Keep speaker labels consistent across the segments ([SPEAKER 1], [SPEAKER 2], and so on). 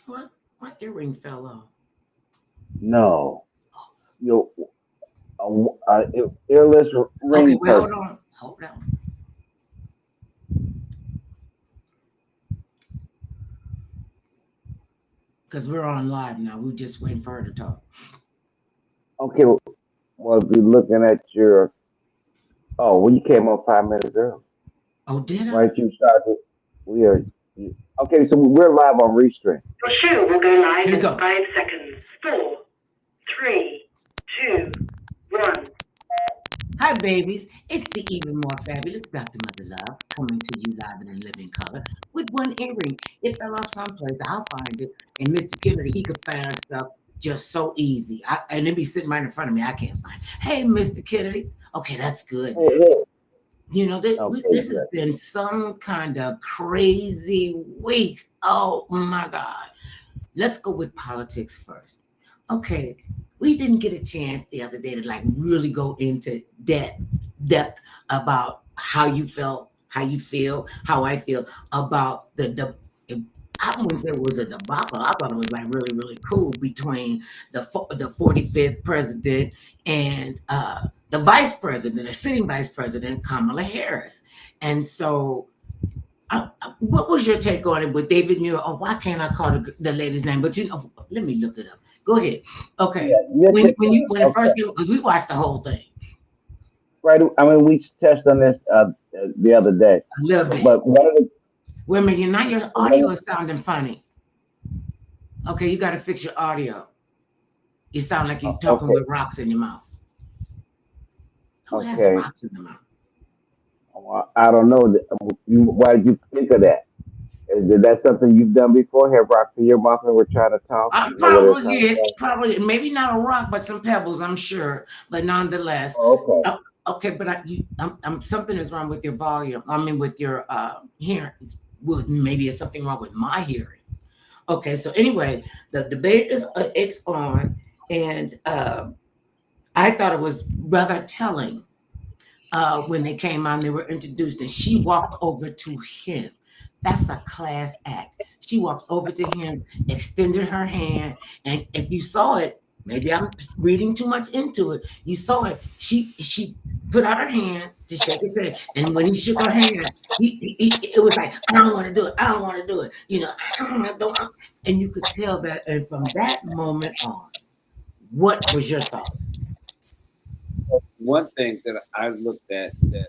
[SPEAKER 1] What? My earring fell off.
[SPEAKER 2] No, you earless
[SPEAKER 1] Okay,
[SPEAKER 2] ring
[SPEAKER 1] wait, hold
[SPEAKER 2] person.
[SPEAKER 1] on. Hold on. Because we're on live now. We're just waiting for her to talk.
[SPEAKER 2] Okay, well, if you're looking at your, oh, well, you came up 5 minutes early.
[SPEAKER 1] Oh, did
[SPEAKER 2] Why
[SPEAKER 1] I?
[SPEAKER 2] don't you start it? We are, okay, so we're live on Restream.
[SPEAKER 3] Your show will go live
[SPEAKER 1] Here we
[SPEAKER 3] in
[SPEAKER 1] go.
[SPEAKER 3] 5 seconds. Four, three, two, one.
[SPEAKER 1] Hi, babies. It's the even more fabulous Dr. Mother Love coming to you live and in living color with one earring. It fell off someplace. I'll find it. And Mr. Kennedy, he could find stuff just so easy. And it'd be sitting right in front of me. I can't find it. Hey, Mr. Kennedy. Okay, that's good
[SPEAKER 2] Hey,
[SPEAKER 1] now.
[SPEAKER 2] hey.
[SPEAKER 1] You know,
[SPEAKER 2] Okay,
[SPEAKER 1] this has
[SPEAKER 2] good.
[SPEAKER 1] been some kind of crazy week. Oh, my God. Let's go with politics first. Okay, we didn't get a chance the other day to like really go into depth about how you felt, how you feel, how I feel about I wouldn't say it was a debacle. I thought it was like really, really cool between the 45th president and the vice president, the sitting vice president, Kamala Harris. And so what was your take on it with David Muir? Oh, why can't I call the lady's name? But you know, let me look it up. Go ahead. Okay.
[SPEAKER 2] Yeah, yes, yes,
[SPEAKER 1] When it
[SPEAKER 2] okay.
[SPEAKER 1] first came, because we watched the whole thing
[SPEAKER 2] Right, I mean, we touched on this the other day,
[SPEAKER 1] a little bit.
[SPEAKER 2] but one of the,
[SPEAKER 1] Wait a minute, now your
[SPEAKER 2] one
[SPEAKER 1] audio
[SPEAKER 2] of
[SPEAKER 1] is sounding funny. Okay, you got to fix your audio. You sound like you're talking
[SPEAKER 2] okay,
[SPEAKER 1] with rocks in your mouth. Who has
[SPEAKER 2] okay,
[SPEAKER 1] rocks in the mouth?
[SPEAKER 2] well, I don't know. Why did you think of that? Is that something you've done before? Have rock to your mouth and we're trying to talk? You know what it
[SPEAKER 1] Probably,
[SPEAKER 2] sounds
[SPEAKER 1] yeah,
[SPEAKER 2] like?
[SPEAKER 1] probably, maybe not a rock, but some pebbles, I'm sure. But nonetheless,
[SPEAKER 2] Oh, okay.
[SPEAKER 1] uh, okay. But something is wrong with your volume. I mean, with your hearing. Well, maybe it's something wrong with my hearing. Okay, so anyway, the debate is it's on, and I thought it was rather telling when they came on. They were introduced, and she walked over to him. That's a class act. She walked over to him, extended her hand, and if you saw it, maybe I'm reading too much into it. You saw it. She put out her hand to shake his hand, and when he shook her hand, it was like, I don't want to do it. I don't want to do it. You know, I don't. And you could tell that. And from that moment on, what was your thoughts?
[SPEAKER 4] One thing that I looked at that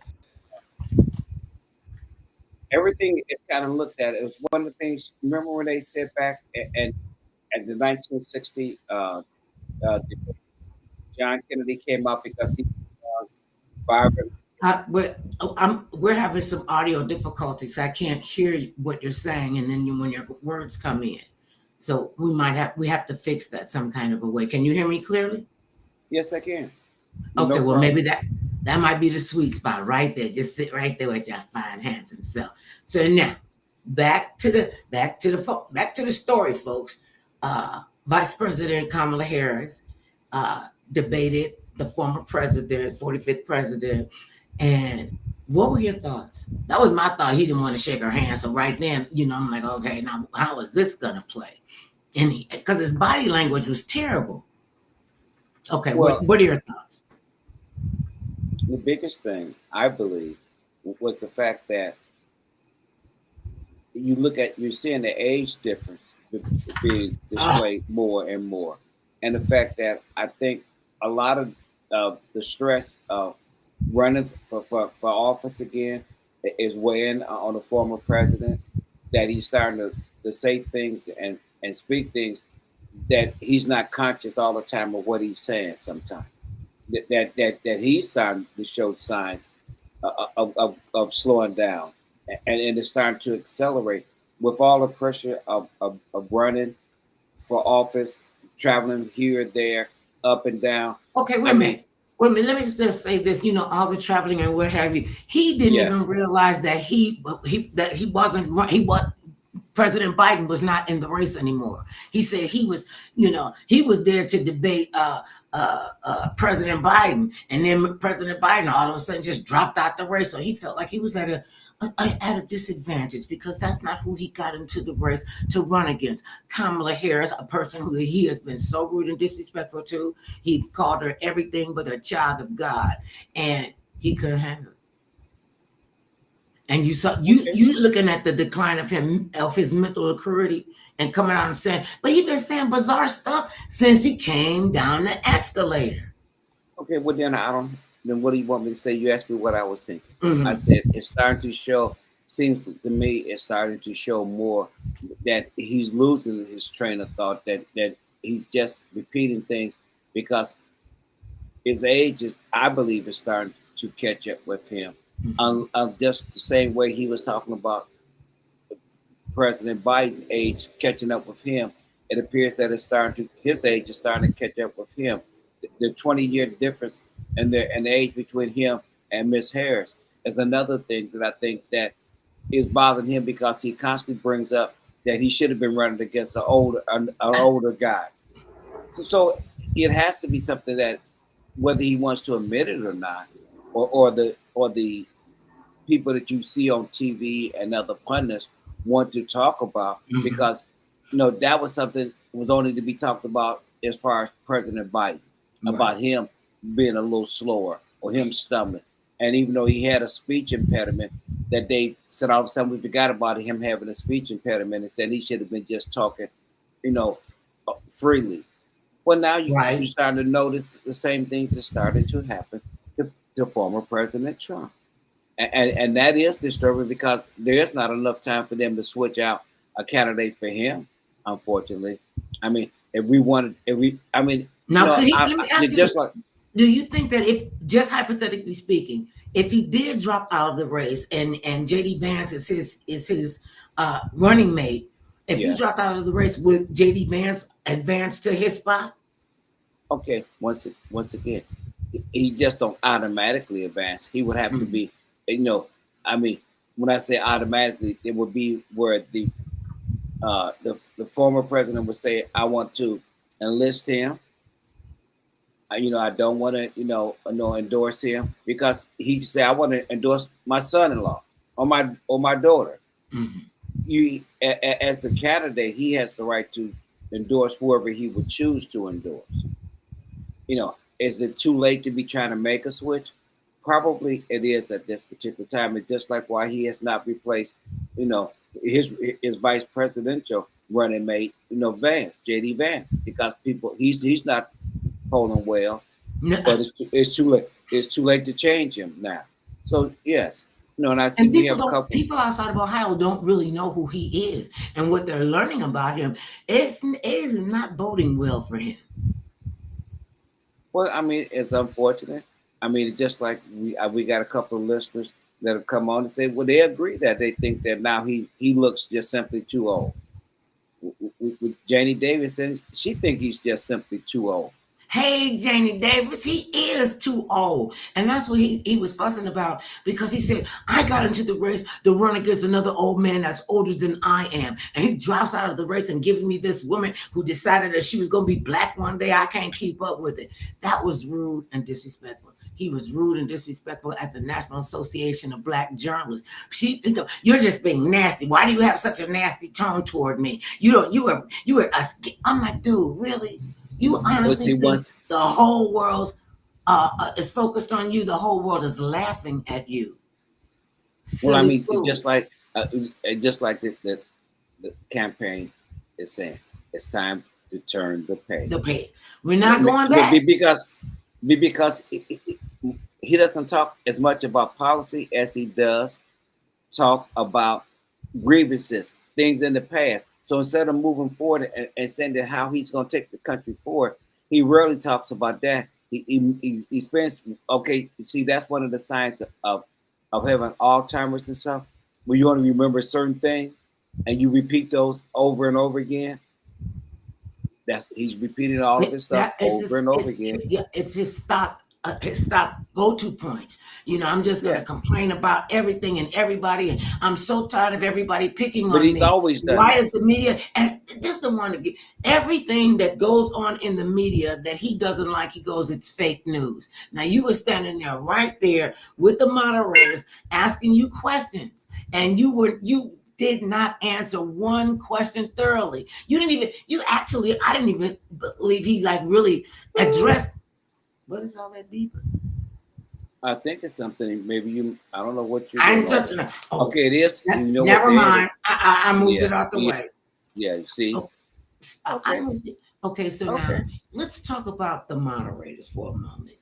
[SPEAKER 4] everything is kind of looked at. It was one of the things. Remember when they said back and at the 1960 John Kennedy came out because he was vibrant.
[SPEAKER 1] We're having some audio difficulties. I can't hear what you're saying, and then when your words come in, so we have to fix that some kind of a way. Can you hear me clearly?
[SPEAKER 4] Yes, I can.
[SPEAKER 1] Okay,
[SPEAKER 4] No
[SPEAKER 1] well maybe
[SPEAKER 4] problem.
[SPEAKER 1] that might be the sweet spot right there. Just sit right there with your fine, handsome self. So now back to the story, folks. Vice President Kamala Harris debated the former president, 45th president, and what were your thoughts? That was my thought. He didn't want to shake her hand, so right then, I'm like, okay, now how is this gonna play? And because his body language was terrible. Okay,
[SPEAKER 4] Well,
[SPEAKER 1] what are your thoughts?
[SPEAKER 4] the biggest thing I believe was the fact that you're seeing the age difference being
[SPEAKER 1] Ah,
[SPEAKER 4] displayed more and more, and the fact that I think a lot of the stress of running for office again is weighing on the former president. That he's starting to say things and speak things that he's not conscious all the time of what he's saying. Sometimes that he's starting to show signs of slowing down, and it's starting to accelerate with all the pressure of running for office, traveling here and there, up and down.
[SPEAKER 1] okay, wait
[SPEAKER 4] I
[SPEAKER 1] a
[SPEAKER 4] mean,
[SPEAKER 1] minute. Wait a minute. Let me just say this. All the traveling and what have you. He didn't
[SPEAKER 4] yeah,
[SPEAKER 1] even realize that he wasn't he was President Biden was not in the race anymore. He said he was there to debate President Biden, and then President Biden all of a sudden just dropped out the race. So he felt like he was at a disadvantage because that's not who he got into the race to run against. Kamala Harris, a person who he has been so rude and disrespectful to. He called her everything but a child of God, and he couldn't handle it. And you saw you looking at the decline of his mental acuity and coming out and saying, but he's been saying bizarre stuff since he came down the escalator.
[SPEAKER 4] Okay, well then then what do you want me to say? You asked me what I was thinking.
[SPEAKER 1] Mm-hmm.
[SPEAKER 4] I said it's starting to show, seems to me it's starting to show more that he's losing his train of thought, that he's just repeating things because his age is, I believe, is starting to catch up with him. Just the same way he was talking about President Biden age catching up with him, it appears that his age is starting to catch up with him. The 20-year difference in the age between him and Miss Harris is another thing that I think that is bothering him because he constantly brings up that he should have been running against an older guy. So it has to be something that, whether he wants to admit it or not, or the people that you see on TV and other pundits want to talk about, because that was something was only to be talked about as far as President Biden, about him being a little slower or him stumbling. And even though he had a speech impediment, that they said all of a sudden we forgot about him having a speech impediment and said he should have been just talking, freely. Well, now you're starting to notice the same things that started to happen to former President Trump. And that is disturbing because there's not enough time for them to switch out a candidate for him, unfortunately. I mean, let me ask you,
[SPEAKER 1] do you think that if, just hypothetically speaking, if he did drop out of the race and JD Vance is his running mate, if he dropped out of the race, would JD Vance advance to his spot?
[SPEAKER 4] Okay, once again, he just don't automatically advance. He would have to be, when I say automatically, it would be where the former president would say, I want to enlist him. I don't want to, endorse him, because he said, I want to endorse my son-in-law or my daughter. You, as a candidate, he has the right to endorse whoever he would choose to endorse. Is it too late to be trying to make a switch? Probably it is at this particular time. It's just like why he has not replaced, his vice presidential running mate, Vance, JD Vance, because he's not polling well. No. But it's too late. It's too late to change him now. So yes, and I see we have a couple
[SPEAKER 1] people outside of Ohio don't really know who he is, and what they're learning about him is not boding well for him.
[SPEAKER 4] Well, I mean, it's unfortunate. I mean, it's just like we got a couple of listeners that have come on and say, well, they agree that they think that now he looks just simply too old. With Janie Davis, said she thinks he's just simply too old.
[SPEAKER 1] Hey, Janie Davis, he is too old. And that's what he was fussing about, because he said, I got into the race to run against another old man that's older than I am. And he drops out of the race and gives me this woman who decided that she was going to be black one day. I can't keep up with it. That was rude and disrespectful. He was rude and disrespectful at the National Association of Black Journalists. You're just being nasty. Why do you have such a nasty tone toward me? I'm like, dude, really? You honestly think the whole world is focused on you? The whole world is laughing at you.
[SPEAKER 4] Well, I mean, just like the campaign is saying, it's time to turn the page.
[SPEAKER 1] The page. We're not going back.
[SPEAKER 4] Because he doesn't talk as much about policy as he does talk about grievances, things in the past. So instead of moving forward and saying that how he's going to take the country forward, he rarely talks about that. He spends, see, that's one of the signs of having Alzheimer's and stuff, where you only remember certain things and you repeat those over and over again. He's repeating all of his stuff over and over again.
[SPEAKER 1] Yeah, it's his stock his stop go-to points. I'm just going to
[SPEAKER 4] Yeah.
[SPEAKER 1] complain about everything and everybody, and I'm so tired of everybody picking
[SPEAKER 4] But
[SPEAKER 1] on
[SPEAKER 4] he's
[SPEAKER 1] me.
[SPEAKER 4] always done
[SPEAKER 1] Why
[SPEAKER 4] that.
[SPEAKER 1] is the media, and this is the one to get everything that goes on in the media that he doesn't like, he goes, it's fake news. Now you were standing there right there with the moderators asking you questions, and you did not answer one question thoroughly. You didn't even, I didn't even believe he like really addressed. What is all that beeping?
[SPEAKER 4] I think it's something. Maybe I don't know what you're
[SPEAKER 1] I
[SPEAKER 4] doing.
[SPEAKER 1] ain't touching it. Oh,
[SPEAKER 4] Okay, it is. You know what?
[SPEAKER 1] never
[SPEAKER 4] There is
[SPEAKER 1] mind. I moved
[SPEAKER 4] Yeah,
[SPEAKER 1] it out the
[SPEAKER 4] yeah,
[SPEAKER 1] way.
[SPEAKER 4] yeah. You see?
[SPEAKER 1] Oh, I
[SPEAKER 4] Okay,
[SPEAKER 1] moved it. Okay, so
[SPEAKER 4] okay.
[SPEAKER 1] now let's talk about the moderators for a moment.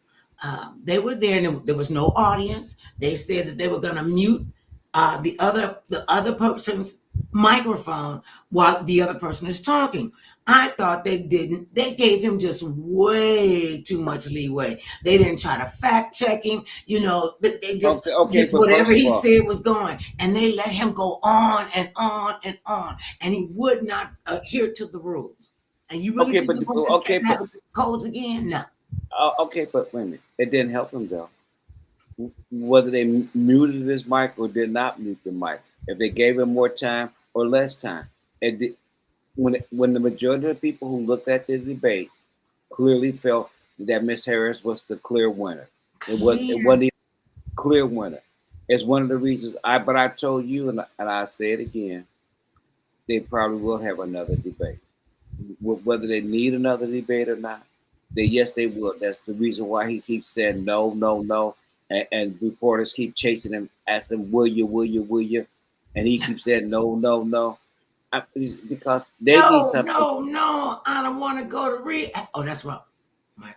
[SPEAKER 1] They were there, and there was no audience. They said that they were going to mute the other person's microphone while the other person is talking. I thought they didn't. They gave him just way too much leeway. They didn't try to fact check him. They just
[SPEAKER 4] Okay, okay,
[SPEAKER 1] just
[SPEAKER 4] but
[SPEAKER 1] whatever
[SPEAKER 4] first of
[SPEAKER 1] he
[SPEAKER 4] all,
[SPEAKER 1] said was going, and they let him go on and on and on, and he would not adhere to the rules. And you really
[SPEAKER 4] okay,
[SPEAKER 1] think
[SPEAKER 4] but
[SPEAKER 1] we're going to just
[SPEAKER 4] okay, but
[SPEAKER 1] have the codes again? No.
[SPEAKER 4] okay, but wait a minute. It didn't help him though. Whether they muted his mic or did not mute the mic, if they gave him more time or less time, it did, when the majority of the people who looked at the debate clearly felt that Miss Harris was the clear winner. It
[SPEAKER 1] Clear.
[SPEAKER 4] wasn't even a clear winner. It's one of the reasons but I told you and I say it again, they probably will have another debate. Whether they need another debate or not, yes, they will. That's the reason why he keeps saying no, no, no, and reporters keep chasing him, asking him, will you, and he keeps saying no, no, no. Because they need
[SPEAKER 1] No,
[SPEAKER 4] something.
[SPEAKER 1] no, no. I don't want to go to read. Oh, that's wrong. My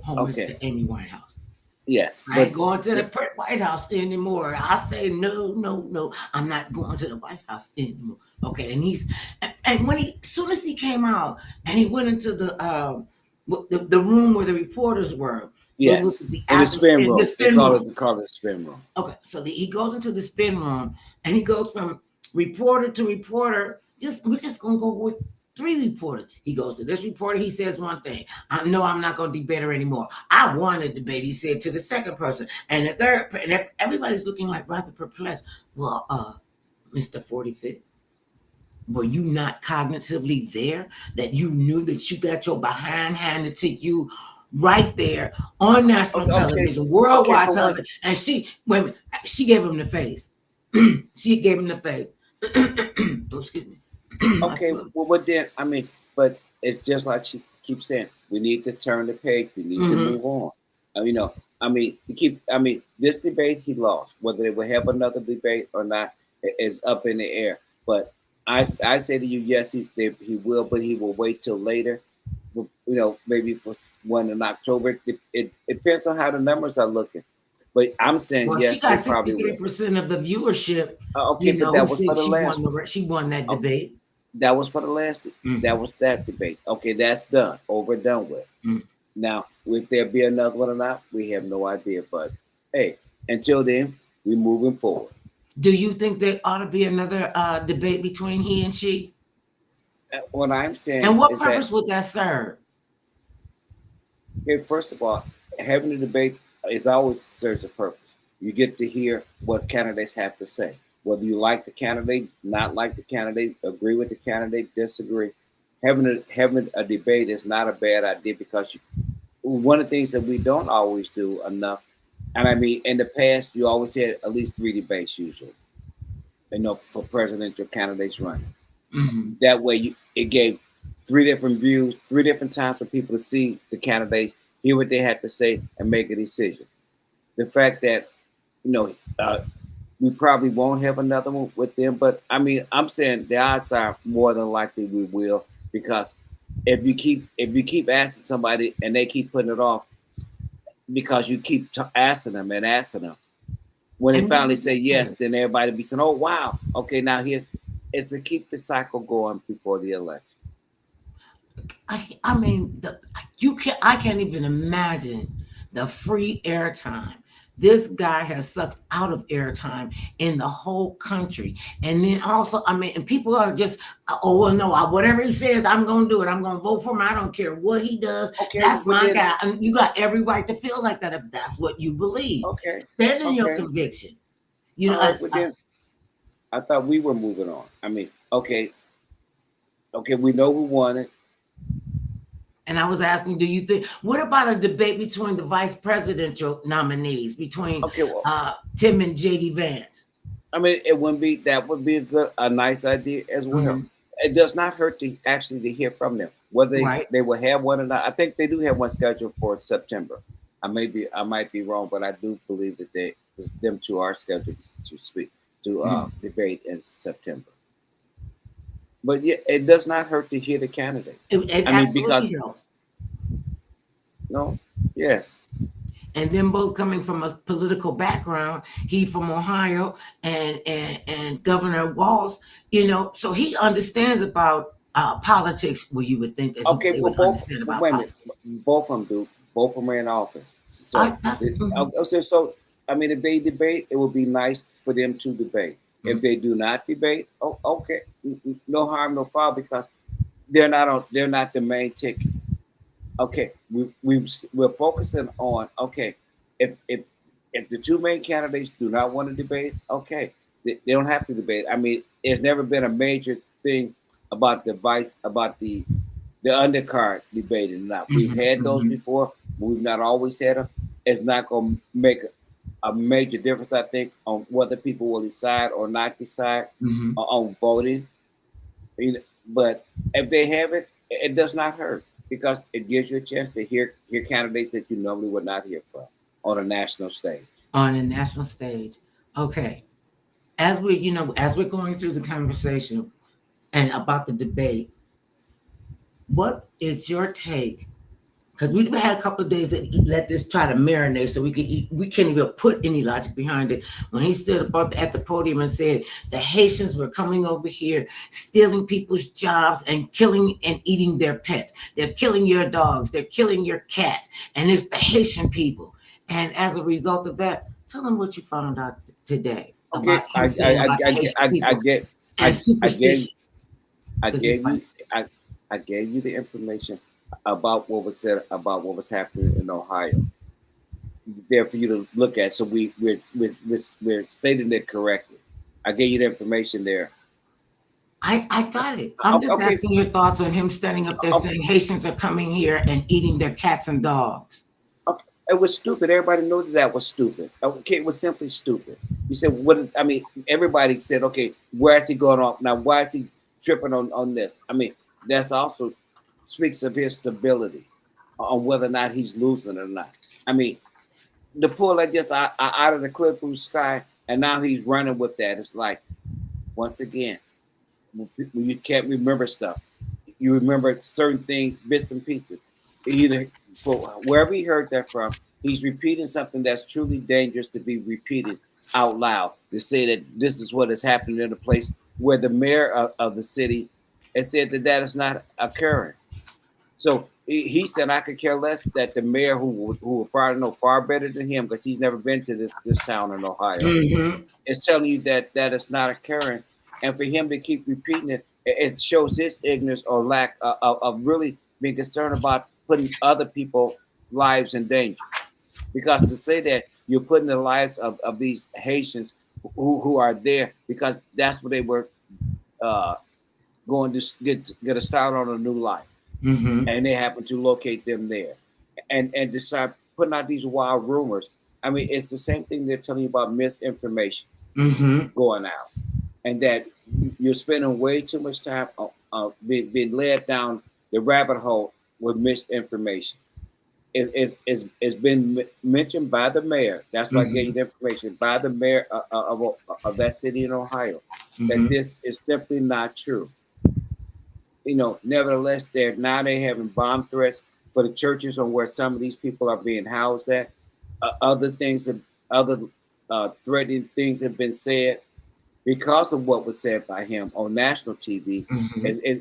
[SPEAKER 1] home is
[SPEAKER 4] Okay,
[SPEAKER 1] to Amy Winehouse.
[SPEAKER 4] yes,
[SPEAKER 1] I ain't going to the White House anymore. I say no, no, no. I'm not going to the White House anymore. Okay, and when as soon as he came out and he went into the room where the reporters were, with
[SPEAKER 4] yes,
[SPEAKER 1] the
[SPEAKER 4] in the spin
[SPEAKER 1] atmosphere, the
[SPEAKER 4] room. They
[SPEAKER 1] spin
[SPEAKER 4] call
[SPEAKER 1] room.
[SPEAKER 4] it the spin room.
[SPEAKER 1] Okay, so he goes into the spin room and he goes from reporter to reporter. We're just gonna go with 3 reporters. He goes to this reporter. He says one thing. I'm not gonna debate her anymore. I won the debate. He said to the second person and the third, and everybody's looking like rather perplexed. Well, Mr. 45th, were you not cognitively there? That you knew that you got your behind handed to you right there on national television, worldwide
[SPEAKER 4] for one.
[SPEAKER 1] television, and she gave him the face. She gave him the face. Oh, excuse me.
[SPEAKER 4] Okay, well, what then? I mean, but it's just like she keeps saying, we need to turn the page. We need to move on. This debate he lost. Whether they will have another debate or not is up in the air. But I say to you, yes, he will, but he will wait till later. Maybe for one in October. It depends on how the numbers are looking. But I'm saying
[SPEAKER 1] Well, she
[SPEAKER 4] yes, they
[SPEAKER 1] got
[SPEAKER 4] probably will.
[SPEAKER 1] 63% of the viewership.
[SPEAKER 4] Okay, but
[SPEAKER 1] Who
[SPEAKER 4] that was
[SPEAKER 1] said
[SPEAKER 4] for the last.
[SPEAKER 1] she won that
[SPEAKER 4] Oh,
[SPEAKER 1] debate.
[SPEAKER 4] that was for the last. That was that debate. Okay, that's done, over, done with. Now, will there be another one or not? We have no idea. But hey, until then, we're moving forward.
[SPEAKER 1] Do you think there ought to be another debate between he and she?
[SPEAKER 4] What I'm saying
[SPEAKER 1] And what
[SPEAKER 4] is
[SPEAKER 1] purpose would that serve?
[SPEAKER 4] okay, first of all, having a debate is always serves a purpose. You get to hear what candidates have to say. Whether you like the candidate, not like the candidate, agree with the candidate, disagree. Having a debate is not a bad idea because one of the things that we don't always do enough, and I mean, in the past, you always had at least 3 debates usually, for presidential candidates running. That way, it gave 3 different views, 3 different times for people to see the candidates, hear what they had to say, and make a decision. The fact that, we probably won't have another one with them, but I mean, I'm saying the odds are more than likely we will, because if you keep asking somebody and they keep putting it off because you keep asking them, when they finally say yes, then everybody be saying, "Oh wow, okay, now it's to keep the cycle going before the election."
[SPEAKER 1] I mean, I can't even imagine the free airtime This guy has sucked out of airtime in the whole country. And then also, I mean, and people are just, oh, well, no, whatever he says, I'm going to do it. I'm going to vote for him. I don't care what he does.
[SPEAKER 4] Okay,
[SPEAKER 1] That's
[SPEAKER 4] but
[SPEAKER 1] my
[SPEAKER 4] then,
[SPEAKER 1] guy. And you got every right to feel like that if that's what you believe.
[SPEAKER 4] okay,
[SPEAKER 1] Stand in your
[SPEAKER 4] okay.
[SPEAKER 1] conviction. You know,
[SPEAKER 4] All right, but then I thought we were moving on. I mean, okay, we know who won it.
[SPEAKER 1] and I was asking, do you think, what about a debate between the vice presidential nominees, between
[SPEAKER 4] Okay, well,
[SPEAKER 1] Tim and JD Vance?
[SPEAKER 4] I mean, that would be a nice idea as well.
[SPEAKER 1] Mhm.
[SPEAKER 4] It does not hurt to actually to hear from them, whether
[SPEAKER 1] Right.
[SPEAKER 4] they will have one or not. I think they do have one scheduled for September. I might be wrong, but I do believe that them two are scheduled to debate in September. But yeah, it does not hurt to hear the candidates.
[SPEAKER 1] It
[SPEAKER 4] I mean,
[SPEAKER 1] absolutely
[SPEAKER 4] because
[SPEAKER 1] helps.
[SPEAKER 4] no, yes,
[SPEAKER 1] And them both coming from a political background, he from Ohio and Governor Walz, you know, so he understands about politics. Well, you would think that
[SPEAKER 4] okay.
[SPEAKER 1] they
[SPEAKER 4] Well,
[SPEAKER 1] would understand
[SPEAKER 4] wait
[SPEAKER 1] about
[SPEAKER 4] a minute,
[SPEAKER 1] politics.
[SPEAKER 4] both of them do. Both of them are in office. So, I mean, if they debate, it would be nice for them to debate. If they do not debate, oh, okay, no harm, no foul, because they're not the main ticket. Okay, we're focusing on, okay, if the two main candidates do not want to debate, okay, they don't have to debate. I mean, it's never been a major thing about the undercard debating. Not we've had those before, but we've not always had them. It's not going to make a major difference, I think, on whether people will decide or not decide on voting. But if they have it, it does not hurt, because it gives you a chance to hear candidates that you normally would not hear from on a national stage.
[SPEAKER 1] On a national stage. Okay. As we're going through the conversation and about the debate, what is your take? Because we've had a couple of days that let this try to marinate, so we can't even put any logic behind it. When he stood up at the podium and said the Haitians were coming over here, stealing people's jobs and killing and eating their pets. They're killing your dogs. They're killing your cats. And it's the Haitian people. And as a result of that, tell them what you found out today.
[SPEAKER 4] Okay, I gave you the information about what was said about what was happening in Ohio. There for you to look at. So we're stating it correctly. I gave you the information there.
[SPEAKER 1] I got it. I'm just asking your thoughts on him standing up there saying Haitians are coming here and eating their cats and dogs.
[SPEAKER 4] Okay. It was stupid. Everybody knew that was stupid. Okay, it was simply stupid. You said, what? I mean, everybody said, okay, where is he going off now? Why is he tripping on this? I mean, that's also speaks of his stability on whether or not he's losing or not. I mean, the pull that just out of the clear blue sky, and now he's running with that. It's like, once again, you can't remember stuff. You remember certain things, bits and pieces. Either for wherever he heard that from, he's repeating something that's truly dangerous to be repeated out loud. To say that this is what is happening in a place where the mayor of the city has said that is not occurring. So he said, I could care less that the mayor who will far know far better than him, because he's never been to this town in Ohio, is telling you that is not occurring. And for him to keep repeating it, it shows his ignorance or lack of really being concerned about putting other people's lives in danger. Because to say that you're putting the lives of these Haitians who are there because that's what they were going to get a start on a new life. And they happen to locate them there and decide putting out these wild rumors. I mean, it's the same thing they're telling you about misinformation going out, and that you're spending way too much time being led down the rabbit hole with misinformation. It's been mentioned by the mayor. That's why I gave you the information by the mayor of that city in Ohio, that this is simply not true. You know, nevertheless, they're having bomb threats for the churches on where some of these people are being housed at. Other threatening things have been said because of what was said by him on national TV.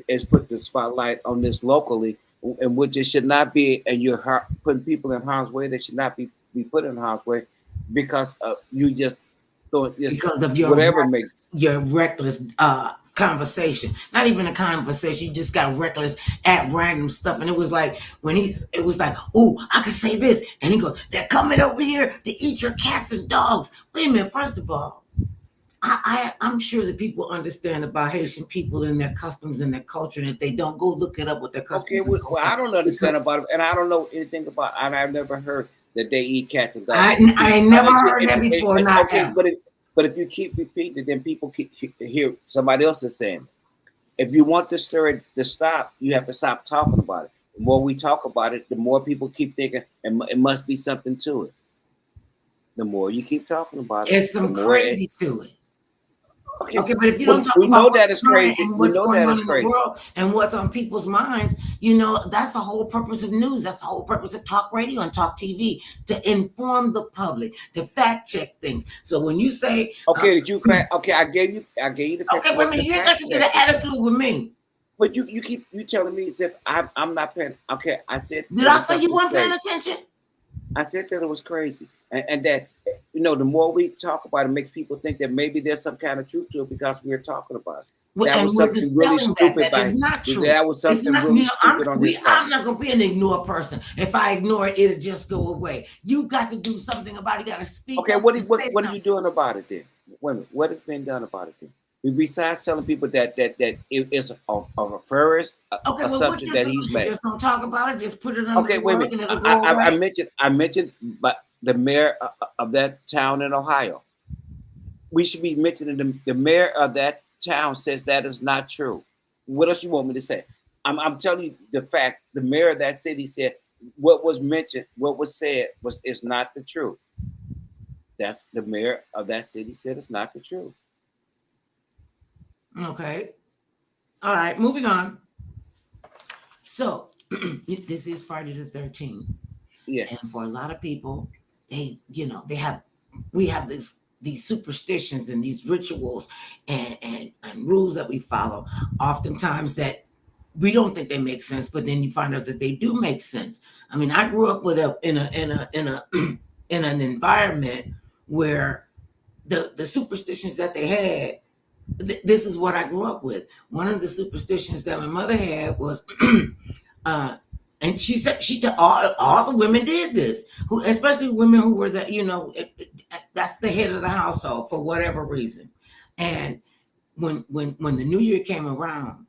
[SPEAKER 4] It's put the spotlight on this locally, in which it should not be, and you're putting people in harm's way. They should not be put in harm's way. because you just thought just
[SPEAKER 1] because of your
[SPEAKER 4] whatever makes.
[SPEAKER 1] reckless conversation. Not even a conversation. You just got reckless at random stuff. And it was like it was like, oh, I could say this. And he goes, they're coming over here to eat your cats and dogs. Wait a minute, first of all, I'm sure that people understand about Haitian people and their customs and their culture, and if they don't, go look it up with their customs.
[SPEAKER 4] Okay, well, I don't understand about it, and I don't know anything about. And I've never heard that they eat cats and dogs.
[SPEAKER 1] I never heard that before. Not
[SPEAKER 4] okay,
[SPEAKER 1] ever.
[SPEAKER 4] but if you keep repeating it, then people hear somebody else is saying it. If you want the story to stop, you have to stop talking about it. The more we talk about it, the more people keep thinking it must be something to it. The more you keep talking about it,
[SPEAKER 1] There's some crazy to it. Okay, but if you don't talk
[SPEAKER 4] we
[SPEAKER 1] about
[SPEAKER 4] know that is crazy.
[SPEAKER 1] And
[SPEAKER 4] We
[SPEAKER 1] what's
[SPEAKER 4] know
[SPEAKER 1] going
[SPEAKER 4] that
[SPEAKER 1] on
[SPEAKER 4] is
[SPEAKER 1] in
[SPEAKER 4] crazy.
[SPEAKER 1] the world and what's on people's minds, you know, that's the whole purpose of news. That's the whole purpose of talk radio and talk TV, to inform the public, to fact check things. So when you say,
[SPEAKER 4] okay, did you fact? Okay, I gave you the.
[SPEAKER 1] Okay, but you got to get an attitude with me.
[SPEAKER 4] But you telling me as if I'm not paying. Okay, I said.
[SPEAKER 1] Did I say you weren't paying attention?
[SPEAKER 4] I said that it was crazy, and that, you know, the more we talk about it, makes people think that maybe there's some kind of truth to it because we're talking about it.
[SPEAKER 1] Well,
[SPEAKER 4] that was something really stupid.
[SPEAKER 1] That is not true.
[SPEAKER 4] That was something really stupid on his part.
[SPEAKER 1] I'm not going to be an ignore person. If I ignore it, it'll just go away. You got to do something about it. You got to speak.
[SPEAKER 4] Okay, what are you doing about it then? Wait a minute, what has been done about it then? Besides telling people that it is a first assumption that he's made.
[SPEAKER 1] Just don't talk about it. Just put it on.
[SPEAKER 4] Okay, wait a minute. I mentioned, but the mayor of that town in Ohio. We should be mentioning the mayor of that town says that is not true. What else you want me to say? I'm telling you the fact. The mayor of that city said what was mentioned, what was said is not the truth. That's the mayor of that city said it's not the truth.
[SPEAKER 1] Okay. All right, moving on. So this is Friday the 13th.
[SPEAKER 4] Yes.
[SPEAKER 1] And for a lot of people, we have these superstitions and these rituals and rules that we follow. Oftentimes that we don't think they make sense, but then you find out that they do make sense. I mean, I grew up in an environment where the superstitions that they had. This is what I grew up with. One of the superstitions that my mother had was, and she said all the women did this, especially women who were that's the head of the household for whatever reason. And when the new year came around,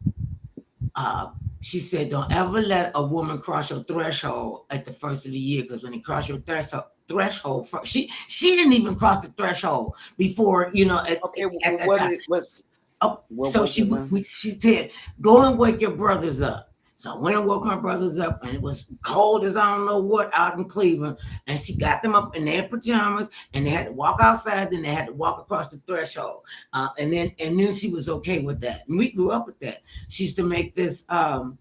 [SPEAKER 1] she said, "Don't ever let a woman cross your threshold at the first of the year, because when they cross your threshold, she didn't even cross the threshold before, you know." She said, "Go and wake your brothers up." So I went and woke my brothers up, and it was cold as I don't know what out in Cleveland. And she got them up in their pajamas, and they had to walk outside. Then they had to walk across the threshold, and then she was okay with that. And we grew up with that. She used to make this. All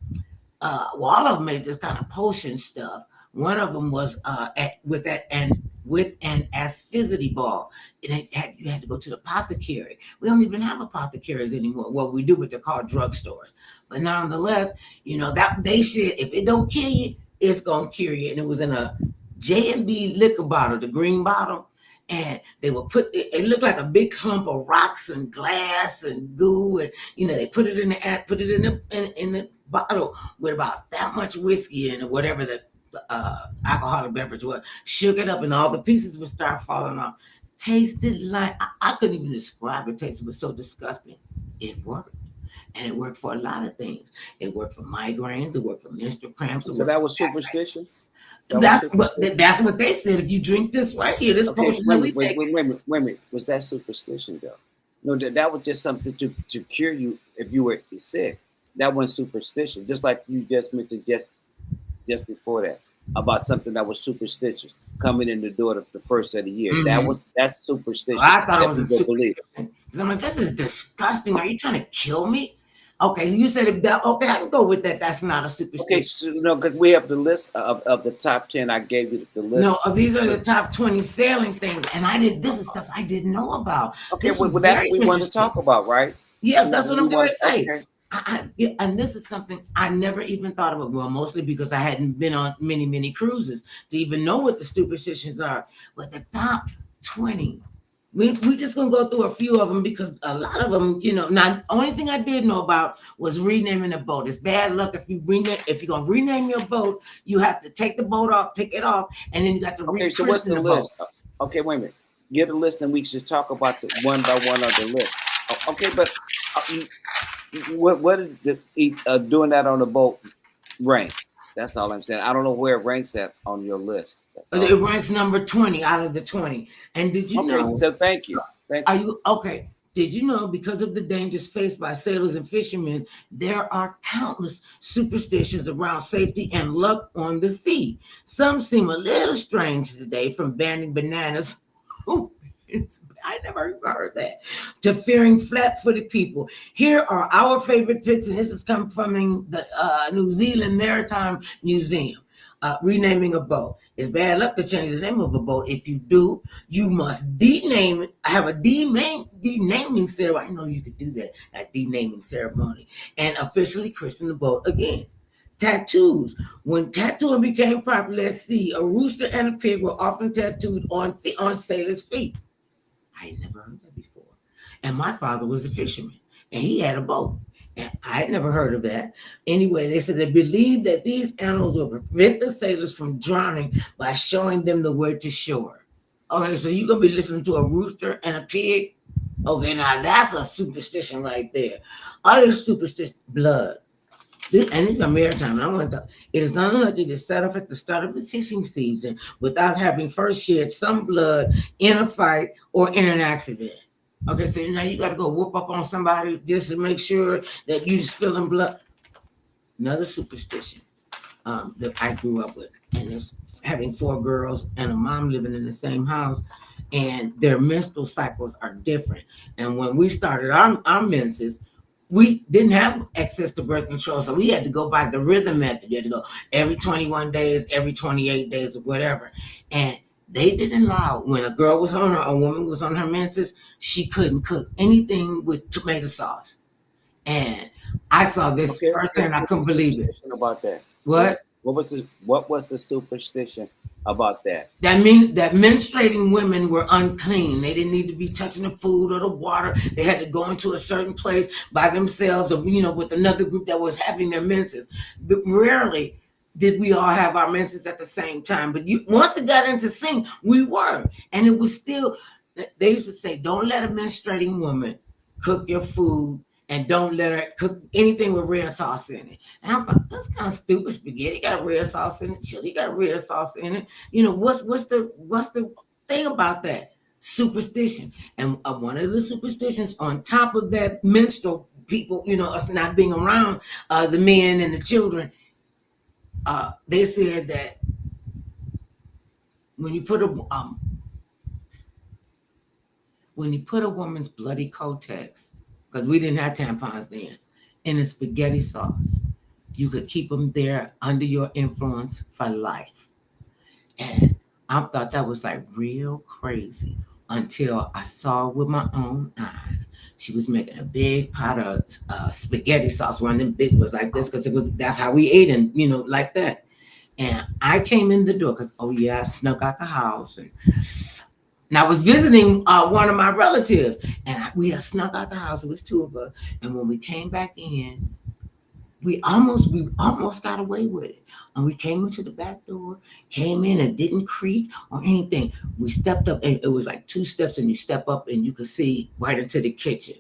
[SPEAKER 1] of them made this kind of potion stuff. One of them was with an asphyxity ball. You had to go to the apothecary. We don't even have apothecaries anymore. Well, we do, but they're called drugstores. But nonetheless, you know, that they should, if it don't kill you, it's gonna cure you. And it was in a J&B liquor bottle, the green bottle. And they would it looked like a big clump of rocks and glass and goo, and you know, they put it in the bottle with about that much whiskey in it, whatever the alcoholic beverage was, shook it up, and all the pieces would start falling off. Tasted like, I couldn't even describe it. Tasted was so disgusting. It worked. And it worked for a lot of things. It worked for migraines. It worked for menstrual cramps.
[SPEAKER 4] So that was superstition?
[SPEAKER 1] That's what they said. If you drink this right here, this potion that we take.
[SPEAKER 4] Wait a minute. Was that superstition though? No, that was just something to cure you if you were sick. That wasn't superstition. Just like you just mentioned just before that about something that was superstitious coming in the door the first of the year.
[SPEAKER 1] Mm-hmm.
[SPEAKER 4] That's superstition.
[SPEAKER 1] Well, I thought it was a superstition. I'm like, this is disgusting. Are you trying to kill me? Okay, you said it. Okay, I can go with that. That's not a superstition. Okay,
[SPEAKER 4] so, no, because we have the list of the top 10. I gave you the list.
[SPEAKER 1] No, these are the top 20 selling things, and this is stuff I didn't know about.
[SPEAKER 4] Okay, well, that's what we want to talk about, right?
[SPEAKER 1] Yeah, that's what I'm going to say.
[SPEAKER 4] Okay.
[SPEAKER 1] And this is something I never even thought about. Well, mostly because I hadn't been on many, many cruises to even know what the superstitions are. But the top 20. We just gonna go through a few of them because a lot of them, Now, only thing I did know about was renaming a boat. It's bad luck if you're gonna rename your boat, you have to take the boat off, take it off, and then you got to
[SPEAKER 4] Okay, so what's
[SPEAKER 1] rechristen
[SPEAKER 4] the
[SPEAKER 1] the boat.
[SPEAKER 4] list? Okay, wait a minute. Get a list, and we should talk about the one by one of the list. Okay, but what is doing that on the boat rank? That's all I'm saying. I don't know where it ranks at on your list.
[SPEAKER 1] It ranks number 20 out of the 20. And did you know?
[SPEAKER 4] Okay, so thank you.
[SPEAKER 1] Are you okay? Did you know because of the dangers faced by sailors and fishermen, there are countless superstitions around safety and luck on the sea? Some seem a little strange today, from banning bananas. I never heard that. To fearing flat-footed people. Here are our favorite picks, and this is coming from the New Zealand Maritime Museum. Renaming a boat. It's bad luck to change the name of a boat. If you do, you must have a denaming ceremony. I know you could do that, a denaming ceremony, and officially christen the boat again. Tattoos. When tattooing became popular at sea, a rooster and a pig were often tattooed on sailors' feet. I had never heard that before. And my father was a fisherman, and he had a boat. And I had never heard of that. Anyway, they said they believed that these animals would prevent the sailors from drowning by showing them the way to shore. Okay, so you're going to be listening to a rooster and a pig? Okay, now that's a superstition right there. Other superstition, blood. And these are maritime. It is unlucky to set off at the start of the fishing season without having first shed some blood in a fight or in an accident. Okay, so now you got to go whoop up on somebody just to make sure that you're spilling blood. Another superstition that I grew up with, and it's having 4 girls and a mom living in the same house, and their menstrual cycles are different. And when we started our menses, we didn't have access to birth control, so we had to go by the rhythm method. You had to go every 21 days, every 28 days, or whatever. And they didn't allow, when a girl was on a woman was on her menses, she couldn't cook anything with tomato sauce. And I saw this firsthand. I couldn't believe it.
[SPEAKER 4] About that.
[SPEAKER 1] What?
[SPEAKER 4] What was the superstition about that?
[SPEAKER 1] That means that menstruating women were unclean. They didn't need to be touching the food or the water. They had to go into a certain place by themselves, or with another group that was having their menses. But rarely did we all have our menses at the same time. But once it got into sync, we were. And it was still, they used to say, don't let a menstruating woman cook your food, and don't let her cook anything with red sauce in it. And I'm like, that's kind of stupid. Spaghetti got red sauce in it. Chili got red sauce in it. What's the thing about that? Superstition. And one of the superstitions on top of that menstrual people, us not being around the men and the children, they said that when you put a woman's bloody Kotex, because we didn't have tampons then, in a spaghetti sauce, you could keep them there under your influence for life. And I thought that was like real crazy until I saw with my own eyes. She was making a big pot of spaghetti sauce. One of them big was like this, because that's how we ate, and like that. And I came in the door because I snuck out the house, and I was visiting one of my relatives, and we had snuck out the house. It was 2 of us, and when we came back in, we almost got away with it. And we came into the back door, came in and didn't creak or anything. We stepped up, and it was like 2 steps, and you step up and you could see right into the kitchen.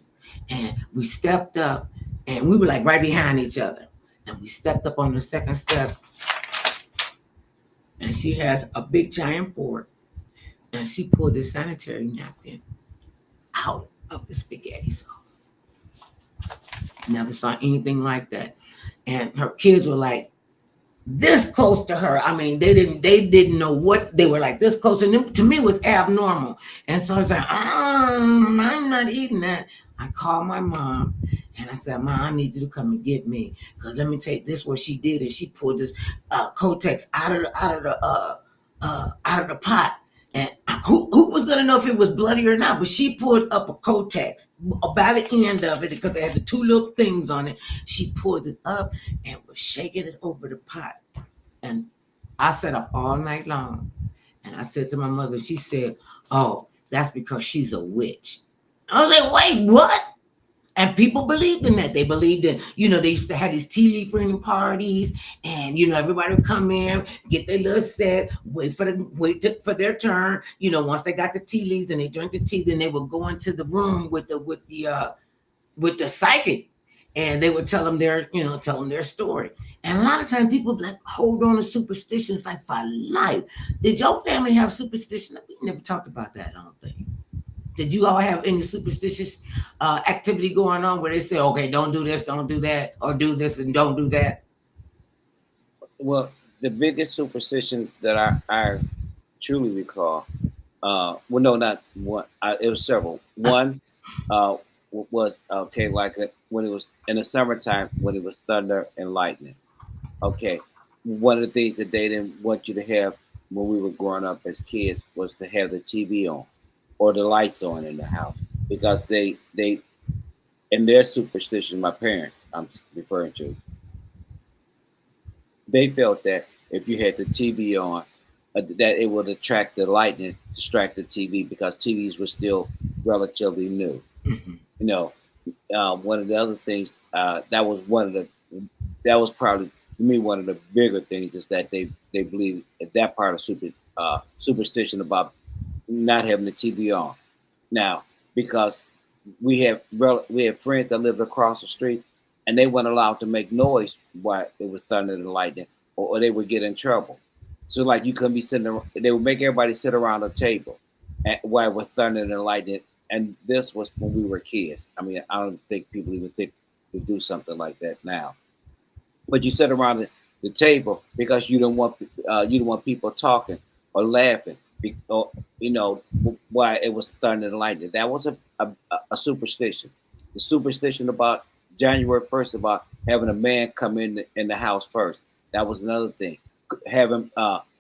[SPEAKER 1] And we stepped up, and we were like right behind each other. And we stepped up on the second step, and she has a big giant fork, and she pulled the sanitary napkin out of the spaghetti sauce. Never saw anything like that. And her kids were like this close to her. I mean, they didn't know what, they were like this close. And to me, it was abnormal. And so I was like, I'm not eating that. I called my mom and I said, Mom, I need you to come and get me. Because let me tell you, this is what she did. And she pulled this Kotex out of the pot. And who was going to know if it was bloody or not? But she pulled up a Kotex about the end of it, because it had the 2 little things on it. She pulled it up and was shaking it over the pot. And I sat up all night long. And I said to my mother, she said, oh, that's because she's a witch. I was like, wait, what? And people believed in that. They believed in, they used to have these tea leaf reading parties, and everybody would come in, get their little set, for their turn. Once they got the tea leaves and they drank the tea, then they would go into the room with the psychic, and they would tell them their story. And a lot of times people like hold on to superstitions like for life. Did your family have superstition? We never talked about that, I don't think. Did you all have any superstitious activity going on where they say, okay, don't do this, don't do that, or do this and don't do that?
[SPEAKER 4] Well, the biggest superstition that I truly recall, well, no, not one. It was several. One was okay, like when it was in the summertime when it was thunder and lightning. Okay, one of the things that they didn't want you to have when we were growing up as kids was to have the TV on or the lights on in the house, because they in their superstition, my parents I'm referring to, they felt that if you had the TV on, that it would attract the lightning, distract the TV, because TVs were still relatively new.
[SPEAKER 1] Mhm.
[SPEAKER 4] One of the other things that was probably to me one of the bigger things is that they believe that part of superstition about not having the TV on. Now, because we have friends that lived across the street, and they weren't allowed to make noise while it was thunder and lightning, or they would get in trouble. So, like, you couldn't be sitting around, they would make everybody sit around a table while it was thunder and lightning. And this was when we were kids. I mean, I don't think people even think to do something like that now. But you sit around the table because you don't want people talking or laughing, or, why it was thunder and lightning. That was a superstition. The superstition about January 1st, about having a man come in the house first. That was another thing. Having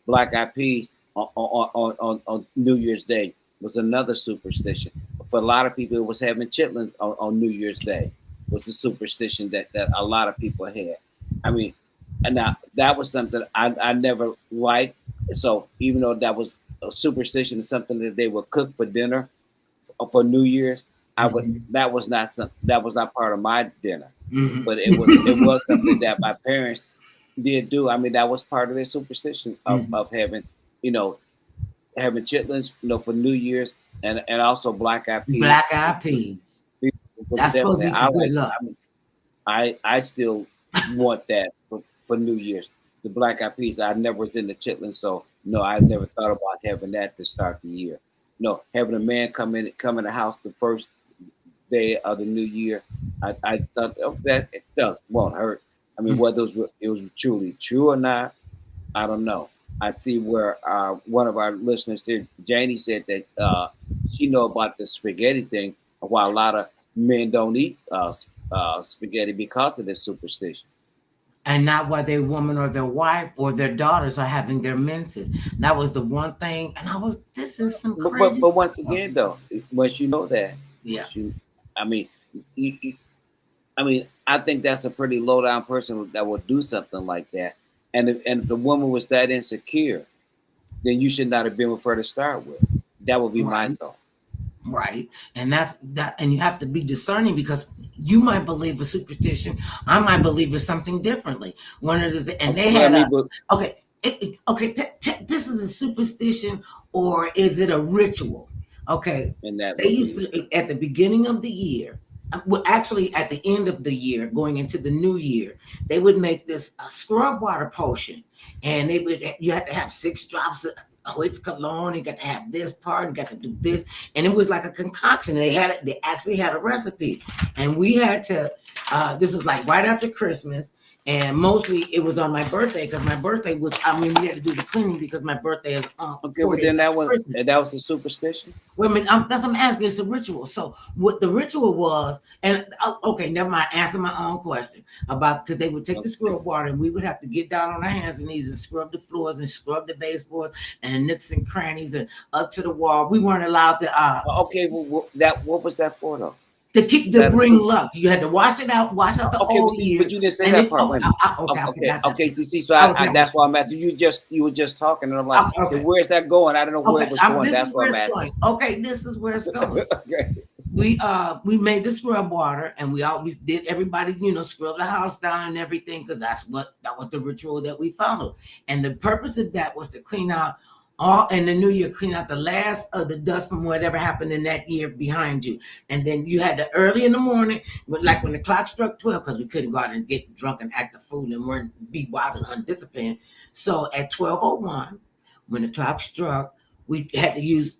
[SPEAKER 4] black eyed peas on New Year's Day was another superstition. For a lot of people, it was having chitlins on New Year's Day was the superstition that a lot of people had. I mean, and now that was something I never liked. So even though that was a superstition and something that they would cook for dinner for New Year's, that was not part of my dinner.
[SPEAKER 1] Mhm.
[SPEAKER 4] But it was something that my parents did do. I mean, that was part of their superstition of having, having chitlins, for New Year's, and also black eyed peas.
[SPEAKER 1] Black eyed peas. That's supposed to be for good luck.
[SPEAKER 4] I mean, I still want that for New Year's. The black eyed peas. I never was in the chitlins, so no, I never thought about having that to start the year. No, having a man come in the house the first day of the new year. I thought that it won't hurt. I mean, whether it was truly true or not, I don't know. I see where one of our listeners here, Janie, said that she know about the spaghetti thing, while a lot of men don't eat spaghetti because of this superstition.
[SPEAKER 1] And not why their woman or their wife or their daughters are having their menses. That was the one thing. And this is some crazy.
[SPEAKER 4] But once again, though, once you know that,
[SPEAKER 1] yeah.
[SPEAKER 4] I mean, I think that's a pretty low down person that would do something like that. And if the woman was that insecure, then you should not have been with her to start with. That would be my thought.
[SPEAKER 1] Right. And that's that. And you have to be discerning, because you might believe a superstition. I might believe it's something differently. One of the, and they had okay. This is a superstition, or is it a ritual? Okay.
[SPEAKER 4] And that
[SPEAKER 1] they used to, at the beginning of the year, well, actually at the end of the year, going into the new year, they would make this scrub water potion, and you had to have 6 drops of it's cologne. You got to have this part. You got to do this, and it was like a concoction. They actually had a recipe, and we had to. This was like right after Christmas, and mostly it was on my birthday, because my birthday was. I mean, we had to do the cleaning because my birthday is.
[SPEAKER 4] Okay, but then that was a superstition.
[SPEAKER 1] Well, I mean, that's what I'm asking. It's a ritual. So what the ritual was, and okay, never mind. Answer my own question about, because they would take the scrub water, and we would have to get down on our hands and knees and scrub the floors and scrub the baseboards and nooks and crannies and up to the wall. We weren't allowed to.
[SPEAKER 4] Okay, well, what was that for though?
[SPEAKER 1] To keep
[SPEAKER 4] That
[SPEAKER 1] to
[SPEAKER 4] is
[SPEAKER 1] bring
[SPEAKER 4] super-
[SPEAKER 1] luck. You had to wash out the
[SPEAKER 4] Okay, but
[SPEAKER 1] old
[SPEAKER 4] see,
[SPEAKER 1] year.
[SPEAKER 4] but you didn't say
[SPEAKER 1] And
[SPEAKER 4] that
[SPEAKER 1] then,
[SPEAKER 4] part. Wait a minute.
[SPEAKER 1] okay, I
[SPEAKER 4] Okay,
[SPEAKER 1] forgot that.
[SPEAKER 4] okay. See, so
[SPEAKER 1] I was
[SPEAKER 4] that's why I'm at. You were just talking, and I'm like,
[SPEAKER 1] okay.
[SPEAKER 4] where's that going? I don't know where
[SPEAKER 1] Okay,
[SPEAKER 4] it was going.
[SPEAKER 1] this
[SPEAKER 4] That's
[SPEAKER 1] is
[SPEAKER 4] why
[SPEAKER 1] where
[SPEAKER 4] I'm
[SPEAKER 1] it's
[SPEAKER 4] asking.
[SPEAKER 1] going. Okay, this is where it's going.
[SPEAKER 4] Okay.
[SPEAKER 1] We made the scrub water, and we did everybody, scrub the house down and everything, because that was the ritual that we followed. And the purpose of that was to clean out all in the new year, clean out the last of the dust from whatever happened in that year behind you. And then you had the early in the morning, like when the clock struck 12, because we couldn't go out and get drunk and act a fool and be wild and undisciplined. So at 12:01, when the clock struck, we had to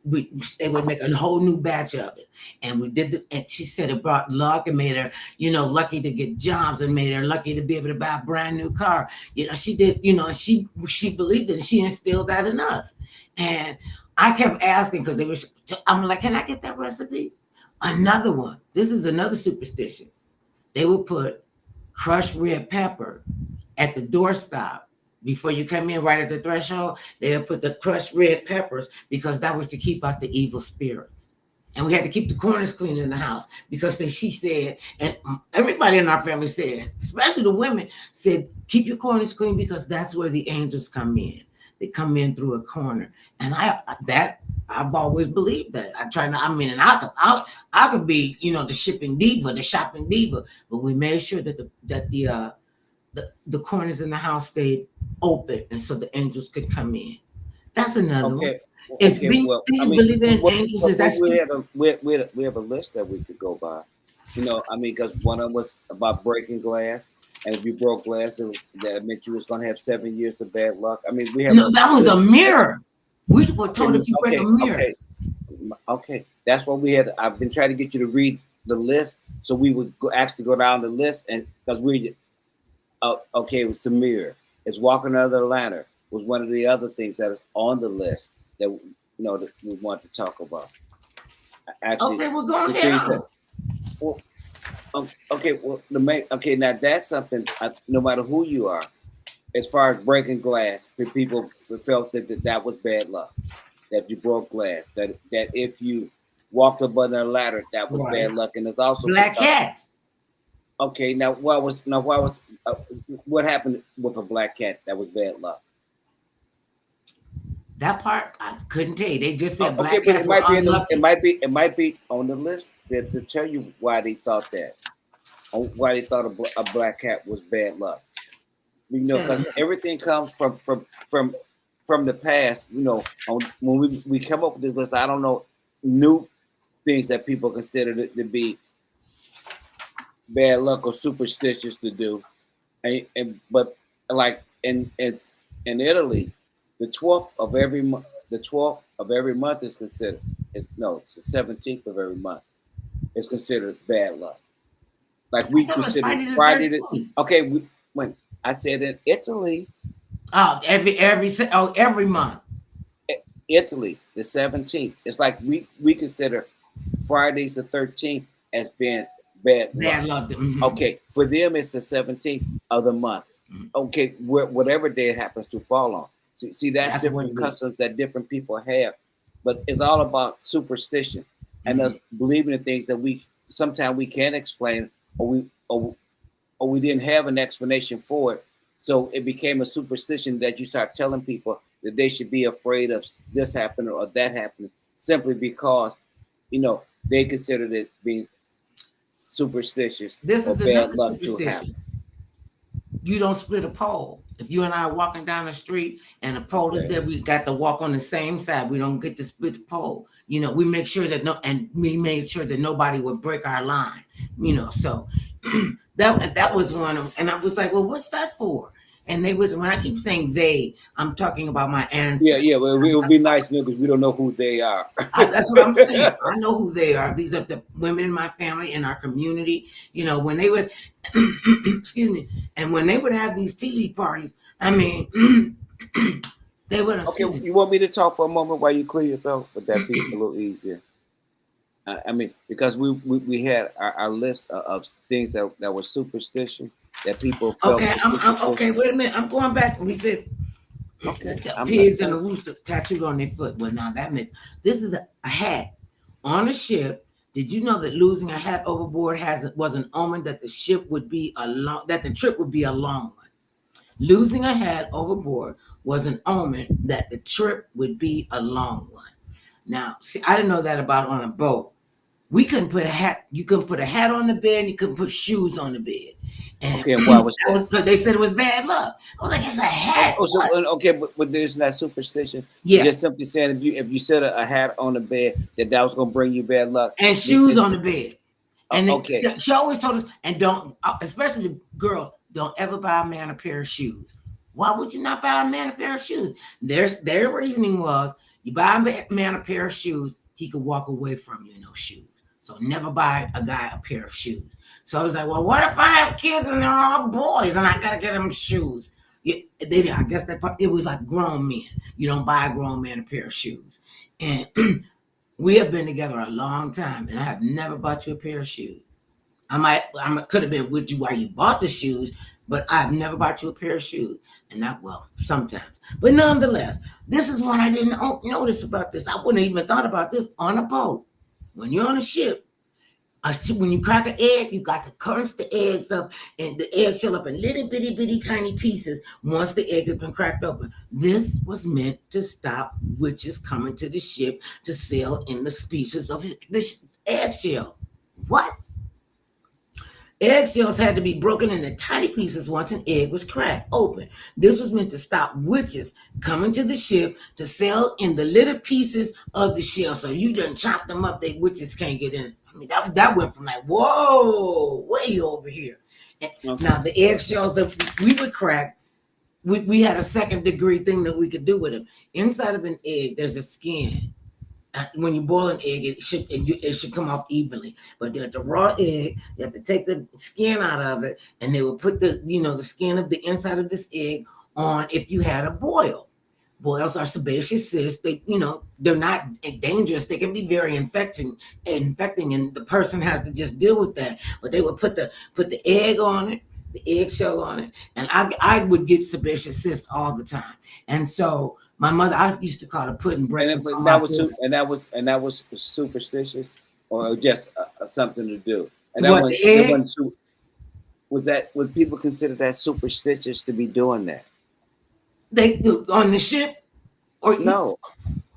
[SPEAKER 1] they would make a whole new batch of it. And we did this, and she said it brought luck and made her, lucky to get jobs, and made her lucky to be able to buy a brand new car. She did, she believed it, and she instilled that in us. And I kept asking, because I'm like, can I get that recipe? Another one. This is another superstition. They would put crushed red pepper at the doorstop. Before you come in, right at the threshold, they would put the crushed red peppers, because that was to keep out the evil spirits. And we had to keep the corners clean in the house, because she said, and everybody in our family said, especially the women, said, keep your corners clean, because that's where the angels come in. They come in through a corner. And I've always believed that. I could be, the shopping diva, but we made sure that the corners in the house stayed open, and so the angels could come in. That's another one.
[SPEAKER 4] Okay.
[SPEAKER 1] Do you believe in angels? Is that
[SPEAKER 4] we have a list that we could go by. Because one of them was about breaking glass, and if you broke glass, that meant you was going to have 7 years of bad luck. We have
[SPEAKER 1] that was a mirror. We were told if you break a mirror.
[SPEAKER 4] Okay, that's what we had. I've been trying to get you to read the list, so we would actually go down the list, and because it was the mirror. It's walking under the ladder was one of the other things that is on the list that that we want to talk about. Actually,
[SPEAKER 1] okay, we're going here.
[SPEAKER 4] Now that's something. No matter who you are, as far as breaking glass, people felt that was bad luck. That if you broke glass, that if you walked up under a ladder, that was bad luck, and it's also
[SPEAKER 1] black cats.
[SPEAKER 4] Okay, what happened with a black cat that was bad luck?
[SPEAKER 1] That part I couldn't tell you. They just said black
[SPEAKER 4] but
[SPEAKER 1] cats were unlucky.
[SPEAKER 4] it might be on the list to tell you why they thought that, or why they thought a black cat was bad luck. Because everything comes from the past. When we come up with this list, I don't know new things that people consider to be bad luck or superstitious to do, but like in Italy, the 12th of every month. The 12th of every month is considered. It's the 17th of every month. It's considered bad luck. Like we consider Friday. When I said in Italy.
[SPEAKER 1] Oh, every month.
[SPEAKER 4] Italy, the 17th. It's like we consider Fridays the 13th as being bad luck. Mm-hmm. Okay, for them it's the 17th of the month. Mm-hmm. Okay, whatever day it happens to fall on. See that's different customs that different people have, but it's all about superstition and us believing in things that we sometimes we can't explain, or we didn't have an explanation for it. So it became a superstition that you start telling people that they should be afraid of this happening or that happening, simply because they considered it being superstitious.
[SPEAKER 1] This is
[SPEAKER 4] bad
[SPEAKER 1] another
[SPEAKER 4] luck
[SPEAKER 1] superstition. You don't split a pole. If you and I are walking down the street and the pole is there, we got to walk on the same side. We don't get to split the pole. We make sure that we made sure that nobody would break our line. So that was one of them. And I was like, well, what's that for? And when I keep saying they, I'm talking about my ancestors.
[SPEAKER 4] Yeah. Well, it would be nice because we don't know who they are.
[SPEAKER 1] That's what I'm saying. I know who they are. These are the women in my family, in our community. When they would, excuse me, and when they would have these tea leaf parties, they would.
[SPEAKER 4] Okay, you want me to talk for a moment while you clear your throat? Would that be a little easier? Because we had our list of things that were superstition that people felt.
[SPEAKER 1] Okay, okay. Wait a minute. I'm going back. We said the pigs and the rooster tattooed on their foot. Well, now that meant this is a hat on a ship Did you know that losing a hat overboard was an omen that the ship would be that the trip would be a long one? Losing a hat overboard was an omen that the trip would be a long one. Now, see, I didn't know that about on a boat. We couldn't put a hat. You couldn't put a hat on the bed. And you couldn't put shoes on the bed. And
[SPEAKER 4] Okay, and why was
[SPEAKER 1] that
[SPEAKER 4] that?
[SPEAKER 1] was because they said it was bad luck. I was like, it's a hat.
[SPEAKER 4] Oh, so
[SPEAKER 1] What?
[SPEAKER 4] okay, but there's not superstition.
[SPEAKER 1] Yeah,
[SPEAKER 4] Just simply saying if you set a hat on the bed that was gonna bring you bad luck.
[SPEAKER 1] and shoes on the bed. And then
[SPEAKER 4] Okay,
[SPEAKER 1] she always told us, and don't, especially the girl, don't ever buy a man a pair of shoes. Why would you not buy a man a pair of shoes? Their reasoning was, you buy a man a pair of shoes, he could walk away from you in those shoes. So never buy a guy a pair of shoes. So I was like, well, what if I have kids and they're all boys and I gotta get them shoes? I guess it was like grown men. You don't buy a grown man a pair of shoes. And we have been together a long time, and I have never bought you a pair of shoes. I could have been with you while you bought the shoes, but I've never bought you a pair of shoes. And not, well, sometimes. But nonetheless, this is one I didn't notice about this. I wouldn't have even thought about this on a boat. When you're on a ship, when you crack an egg, you got to crunch the eggs up, and the eggs shell up in little bitty tiny pieces once the egg has been cracked open. This was meant to stop witches coming to the ship to sail in the pieces of the eggshell. What? Eggshells had to be broken into tiny pieces once an egg was cracked open. This was meant to stop witches coming to the ship to sail in the little pieces of the shell. So you done chop them up, they witches can't get in. I mean, that went from like, whoa, way over here.
[SPEAKER 4] okay.
[SPEAKER 1] Now, the eggshells that we would crack, we had a second degree thing that we could do with them. Inside of an egg, there's a skin. When you boil an egg, it should come off evenly. But the raw egg, you have to take the skin out of it, and they will put the skin of the inside of this egg on if you had a boil. Boils are sebaceous cysts. They're not dangerous. They can be very infecting, and the person has to just deal with that. But they would put the egg on it, the eggshell on it, and I would get sebaceous cysts all the time. And so my mother, I used to call it putting breakfast on my food.
[SPEAKER 4] And that was superstitious, or just something to do. And
[SPEAKER 1] What, the egg?
[SPEAKER 4] Would people consider that superstitious to be doing that?
[SPEAKER 1] They do on the ship, or
[SPEAKER 4] No.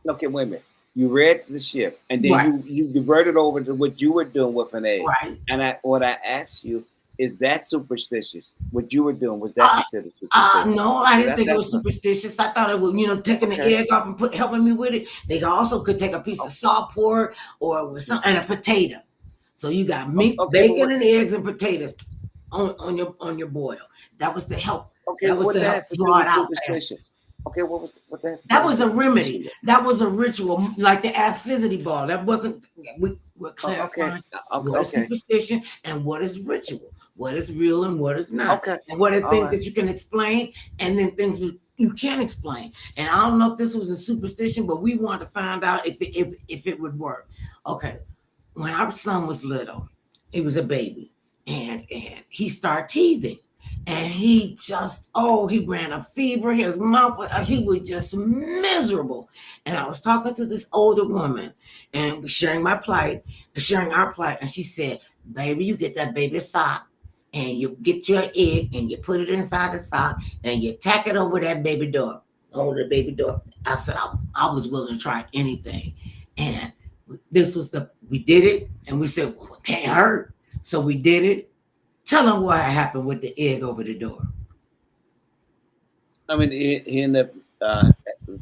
[SPEAKER 4] Okay, wait a minute. You read the ship, and then
[SPEAKER 1] Right.
[SPEAKER 4] you diverted over to what you were doing with an egg.
[SPEAKER 1] right?
[SPEAKER 4] And what I asked you is that superstitious? What you were doing, was that considered superstitious?
[SPEAKER 1] No, I didn't
[SPEAKER 4] That's-
[SPEAKER 1] think it was
[SPEAKER 4] that's not-
[SPEAKER 1] superstitious. I thought it was, taking the
[SPEAKER 4] Okay.
[SPEAKER 1] egg off and helping me with it. They also could take a piece of salt pork or with and a potato. So you got meat,
[SPEAKER 4] Okay, but
[SPEAKER 1] bacon, and eggs and potatoes on your boil. That was to help.
[SPEAKER 4] Okay,
[SPEAKER 1] That was
[SPEAKER 4] what
[SPEAKER 1] to
[SPEAKER 4] that
[SPEAKER 1] help
[SPEAKER 4] have to do
[SPEAKER 1] draw it
[SPEAKER 4] with
[SPEAKER 1] out.
[SPEAKER 4] superstition? Okay, what that?
[SPEAKER 1] That was a remedy. That was a ritual, like the asphisity ball. That wasn't. We're clarifying what is
[SPEAKER 4] Okay.
[SPEAKER 1] superstition and what is ritual. What is real and what is not.
[SPEAKER 4] Okay.
[SPEAKER 1] And what are
[SPEAKER 4] All
[SPEAKER 1] things
[SPEAKER 4] right.
[SPEAKER 1] that you can explain, and then things that you can't explain. And I don't know if this was a superstition, but we wanted to find out if it would work. Okay, when our son was little, he was a baby, and he started teething. And he ran a fever. His mouth, he was just miserable. And I was talking to this older woman and sharing our plight. And she said, baby, you get that baby sock and you get your egg and you put it inside the sock and you tack it over that baby door. Over the baby door. I said, I was willing to try anything. And we did it. And we said, well, it can't hurt. So we did it. Tell them what happened with the egg over the door.
[SPEAKER 4] I mean, he ended up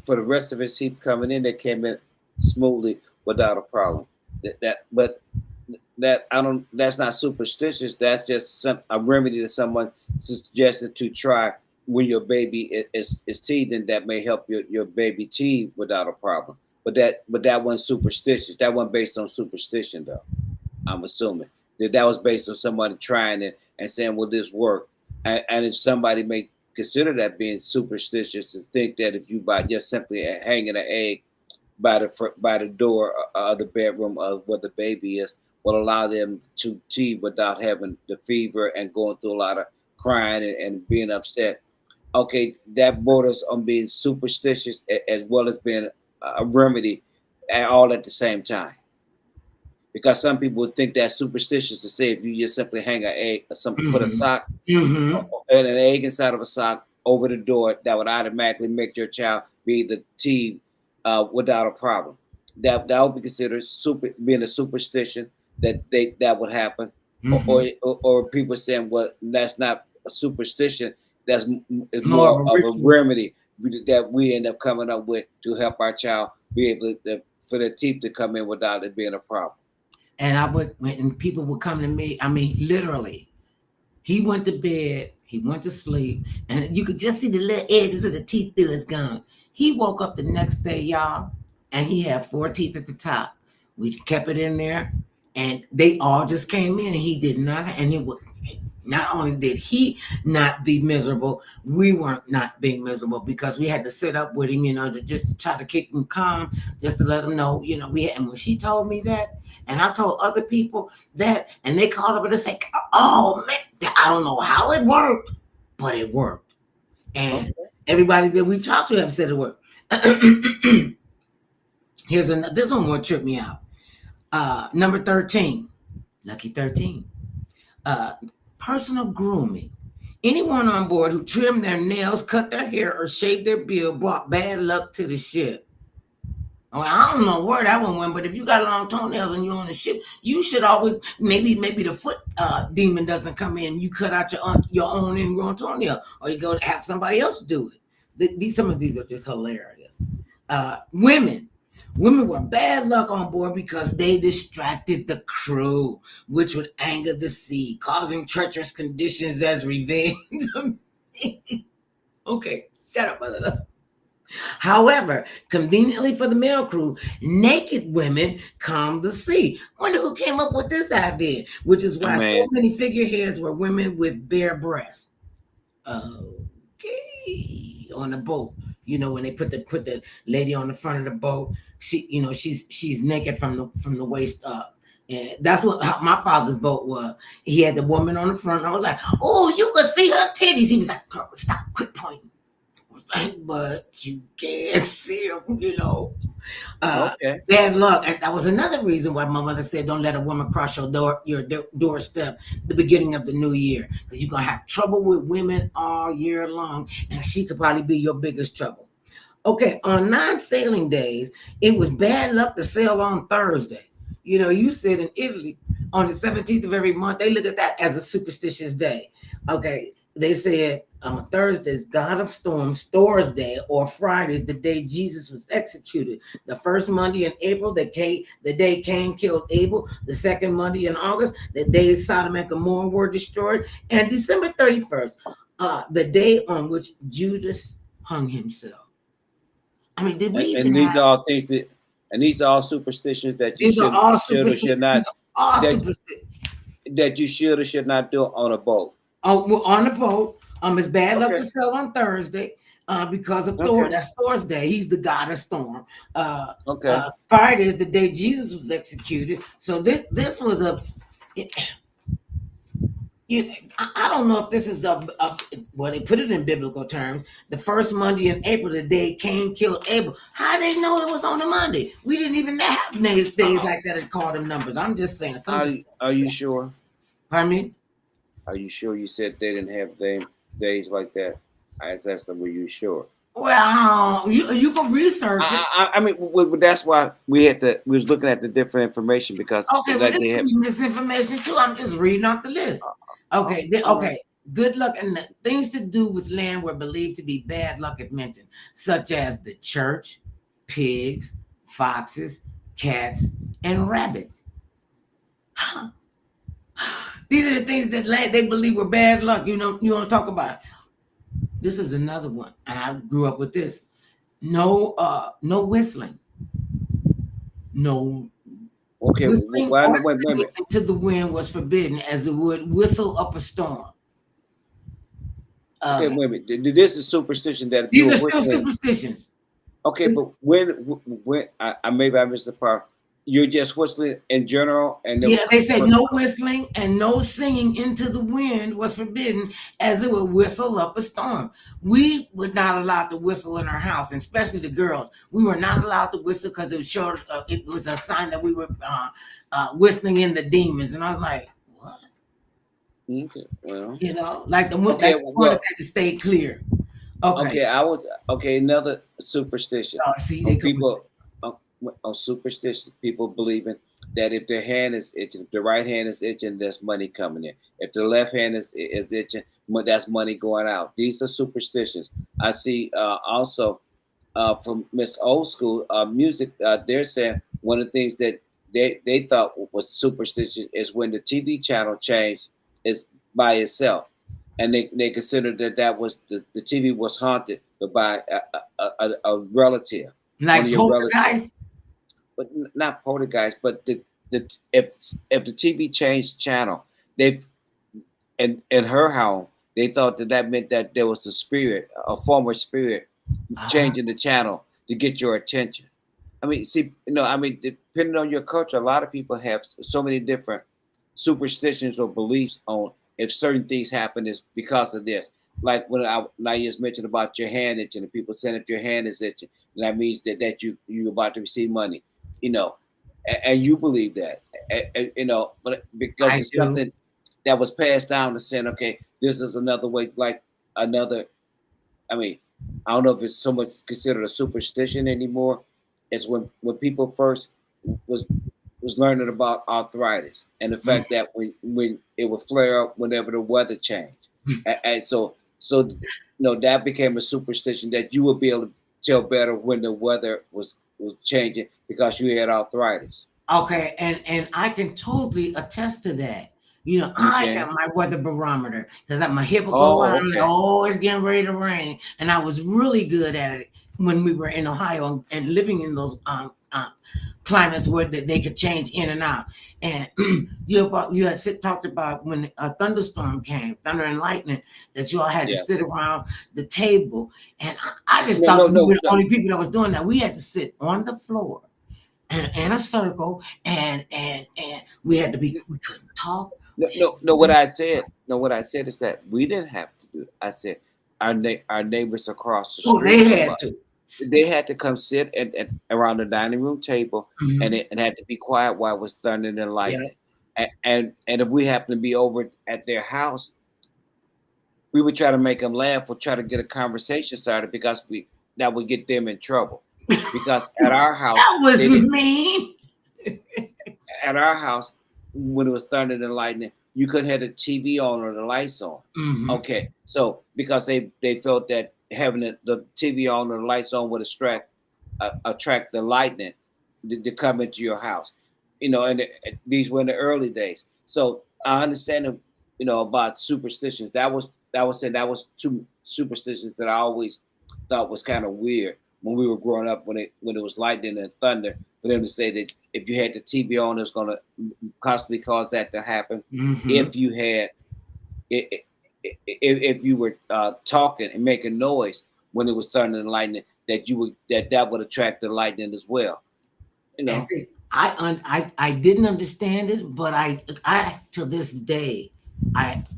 [SPEAKER 4] for the rest of his teeth coming in. They came in smoothly without a problem. That's not superstitious. That's just a remedy that someone suggested to try when your baby is teething. That may help your baby teeth without a problem. But that wasn't superstitious. That wasn't based on superstition, though. I'm assuming that was based on somebody trying it and saying, "Will this work?" And if somebody may consider that being superstitious, to think that if you by just simply hanging an egg by the door of the bedroom of where the baby is, will allow them to teeth without having the fever and going through a lot of crying and being upset. Okay, that borders on being superstitious as well as being a remedy all at the same time. because some people would think that's superstitious to say if you just simply hang an egg or something, put a
[SPEAKER 1] Mhm.
[SPEAKER 4] sock
[SPEAKER 1] Mm-hmm.
[SPEAKER 4] and an egg inside of a sock over the door, that would automatically make your child be the T without a problem. That would be considered being a superstition that would happen,
[SPEAKER 1] Mm-hmm.
[SPEAKER 4] or people saying, well, that's not a superstition. It's
[SPEAKER 1] More of
[SPEAKER 4] more
[SPEAKER 1] a
[SPEAKER 4] of a
[SPEAKER 1] ritual.
[SPEAKER 4] remedy that we end up coming up with to help our child be able for their teeth to come in without it being a problem.
[SPEAKER 1] And and people would come to me. I mean, literally, he went to bed, he went to sleep, and you could just see the little edges of the teeth through his gums. He woke up the next day, y'all, and he had 4 teeth at the top. We kept it in there, and they all just came in, and he did not, and it was not only did he not be miserable, we weren't not being miserable because we had to sit up with him, just to try to keep him calm, just to let him know, and when she told me that, and I told other people that, and they called up and they say, oh man, I don't know how it worked, but it worked. And everybody that we've talked to have said it worked. This one will trip me out. Number 13, lucky 13. Personal grooming. Anyone on board who trimmed their nails, cut their hair, or shaved their beard brought bad luck to the ship. I don't know where that one went, but if you got long toenails and you're on the ship, you should always maybe the foot demon doesn't come in. You cut out your own ingrown toenail, or you go to have somebody else do it. Some of these are just hilarious. Women were bad luck on board because they distracted the crew, which would anger the sea, causing treacherous conditions as revenge. Okay, shut up, mother. However, conveniently for the male crew, naked women calm the sea. Wonder who came up with this idea, which is why so many figureheads were women with bare breasts. Okay, on the boat, when they put the lady on the front of the boat, she's naked from the waist up. And that's how my father's boat was. He had the woman on the front. I was like, oh, you could see her titties. He was like, girl, stop, quit pointing. But you can't see them,
[SPEAKER 4] Okay.
[SPEAKER 1] Bad luck. And that was another reason why my mother said, don't let a woman cross your doorstep the beginning of the new year, because you're going to have trouble with women all year long, and she could probably be your biggest trouble. Okay, on non-sailing days, it was bad luck to sail on Thursday. You said in Italy, on the 17th of every month, they look at that as a superstitious day. Okay, they said Thursday's God of Storms, Thor's Day, or Friday's the day Jesus was executed. The first Monday in April, the day Cain killed Abel. The second Monday in August, the day Sodom and Gomorrah were destroyed. And December 31st, the day on which Judas hung himself. I mean, did we even
[SPEAKER 4] and these are all things that, and these are all superstitions that you should or should not, that you should or should not do on a boat.
[SPEAKER 1] On a boat. It's bad luck to sail on Thursday because of Thor. That's Thor's day. He's the god of storm. Friday is the day Jesus was executed. So this was I don't know if this is well, they put it in biblical terms. The first Monday in April, the day Cain killed Abel. How did they know it was on a Monday? We didn't even have days like that and call them numbers. I'm just saying.
[SPEAKER 4] Are you sure?
[SPEAKER 1] Pardon me?
[SPEAKER 4] Are you sure you said they didn't have days like that? I asked them, were you sure?
[SPEAKER 1] Well, you can research it.
[SPEAKER 4] I mean, that's why we was looking at the different information because
[SPEAKER 1] okay, well, this could be misinformation too. I'm just reading off the list. Okay, okay. Good luck and things to do with land were believed to be bad luck is mentioned, such as the church, pigs, foxes, cats, and rabbits. These are the things that they believe were bad luck. You want to talk about it. This is another one, and I grew up with this. No whistling. No.
[SPEAKER 4] Okay.
[SPEAKER 1] Whistling into the wind was forbidden, as it would whistle up a storm.
[SPEAKER 4] Okay, wait a minute. This is superstition that
[SPEAKER 1] these are still superstitions.
[SPEAKER 4] Okay, but when maybe I missed the part. You're just whistling in general, and
[SPEAKER 1] they said no whistling and no singing into the wind was forbidden, as it would whistle up a storm. We were not allowed to whistle in our house, and especially the girls. We were not allowed to whistle because it was a sign that we were whistling in the demons, and I was like, what?
[SPEAKER 4] Okay, well,
[SPEAKER 1] You know, like the one
[SPEAKER 4] okay,
[SPEAKER 1] that one
[SPEAKER 4] well,
[SPEAKER 1] had to stay clear. Okay.
[SPEAKER 4] okay. I was okay. Another superstition.
[SPEAKER 1] See,
[SPEAKER 4] On
[SPEAKER 1] they come.
[SPEAKER 4] people, on, on superstition, people believing that if their hand is itching, if the right hand is itching, there's money coming in. If the left hand is itching, that's money going out. These are superstitions. I see also from Miss Old School Music. They're saying one of the things that they thought was superstition is when the TV channel changed is by itself, and they considered that was the TV was haunted by a relative, one
[SPEAKER 1] Like
[SPEAKER 4] of your relatives,
[SPEAKER 1] poltergeist.
[SPEAKER 4] but not poltergeist, but the if the TV changed channel, they in her home they thought that meant that there was a spirit, a former spirit,
[SPEAKER 1] Uh,
[SPEAKER 4] changing the channel to get your attention. I mean, see, I mean, depending on your culture, a lot of people have so many different superstitions or beliefs on if certain things happen is because of this. Like when I just mentioned about your hand itching, and people saying if your hand is itching, that means that you about to receive money, you know, and you believe that, but because
[SPEAKER 1] I
[SPEAKER 4] it's
[SPEAKER 1] do.
[SPEAKER 4] something that was passed down to saying, okay, this is another way, like another. I mean, I don't know if it's so much considered a superstition anymore. It's when people first was was learning about arthritis and the
[SPEAKER 1] Mm.
[SPEAKER 4] fact that when it would flare up whenever the weather changed, and so that became a superstition that you would be able to tell better when the weather was changing because you had arthritis.
[SPEAKER 1] Okay, and I can totally attest to that. You know, I
[SPEAKER 4] Okay.
[SPEAKER 1] have my weather barometer because my hip will go out.
[SPEAKER 4] Oh,
[SPEAKER 1] I'm like,
[SPEAKER 4] okay.
[SPEAKER 1] oh, it's getting ready to rain, and I was really good at it when we were in Ohio and living in those climates where they could change in and out. And you had talked about when a thunderstorm came, thunder and lightning, that you all had to
[SPEAKER 4] Yeah.
[SPEAKER 1] sit around the table, and I just
[SPEAKER 4] No,
[SPEAKER 1] thought
[SPEAKER 4] no,
[SPEAKER 1] we were
[SPEAKER 4] no,
[SPEAKER 1] the only people that was doing that. We had to sit on the floor and in a circle, and we couldn't talk.
[SPEAKER 4] no. What I said, no. What I said is that we didn't have to do it. I said our neighbors across the
[SPEAKER 1] Oh,
[SPEAKER 4] street
[SPEAKER 1] they
[SPEAKER 4] from
[SPEAKER 1] had
[SPEAKER 4] us,
[SPEAKER 1] to.
[SPEAKER 4] they had to come sit at around the dining room table,
[SPEAKER 1] Mhm.
[SPEAKER 4] and had to be quiet while it was thundering and
[SPEAKER 1] Yeah.
[SPEAKER 4] lightning. And if we happened to be over at their house, we would try to make them laugh or try to get a conversation started because that would get them in trouble. Because at our house,
[SPEAKER 1] That was
[SPEAKER 4] they did
[SPEAKER 1] mean.
[SPEAKER 4] at our house when it was thundering and lightning, you couldn't have the TV on or the lights on.
[SPEAKER 1] Mhm.
[SPEAKER 4] Okay, so because they felt that having the TV on or the lights on would attract the lightning to come into your house, and these were in the early days. So I understand, about superstitions. That was two superstitions that I always thought was kind of weird when we were growing up when it was lightning and thunder for them to say that if you had the TV on, it was going to constantly cause that to happen.
[SPEAKER 1] Mhm.
[SPEAKER 4] If you had if you were talking and making noise when it was thunder and lightning, that would attract the lightning as well. You
[SPEAKER 1] And
[SPEAKER 4] know.
[SPEAKER 1] see, I didn't understand it, but I to this day,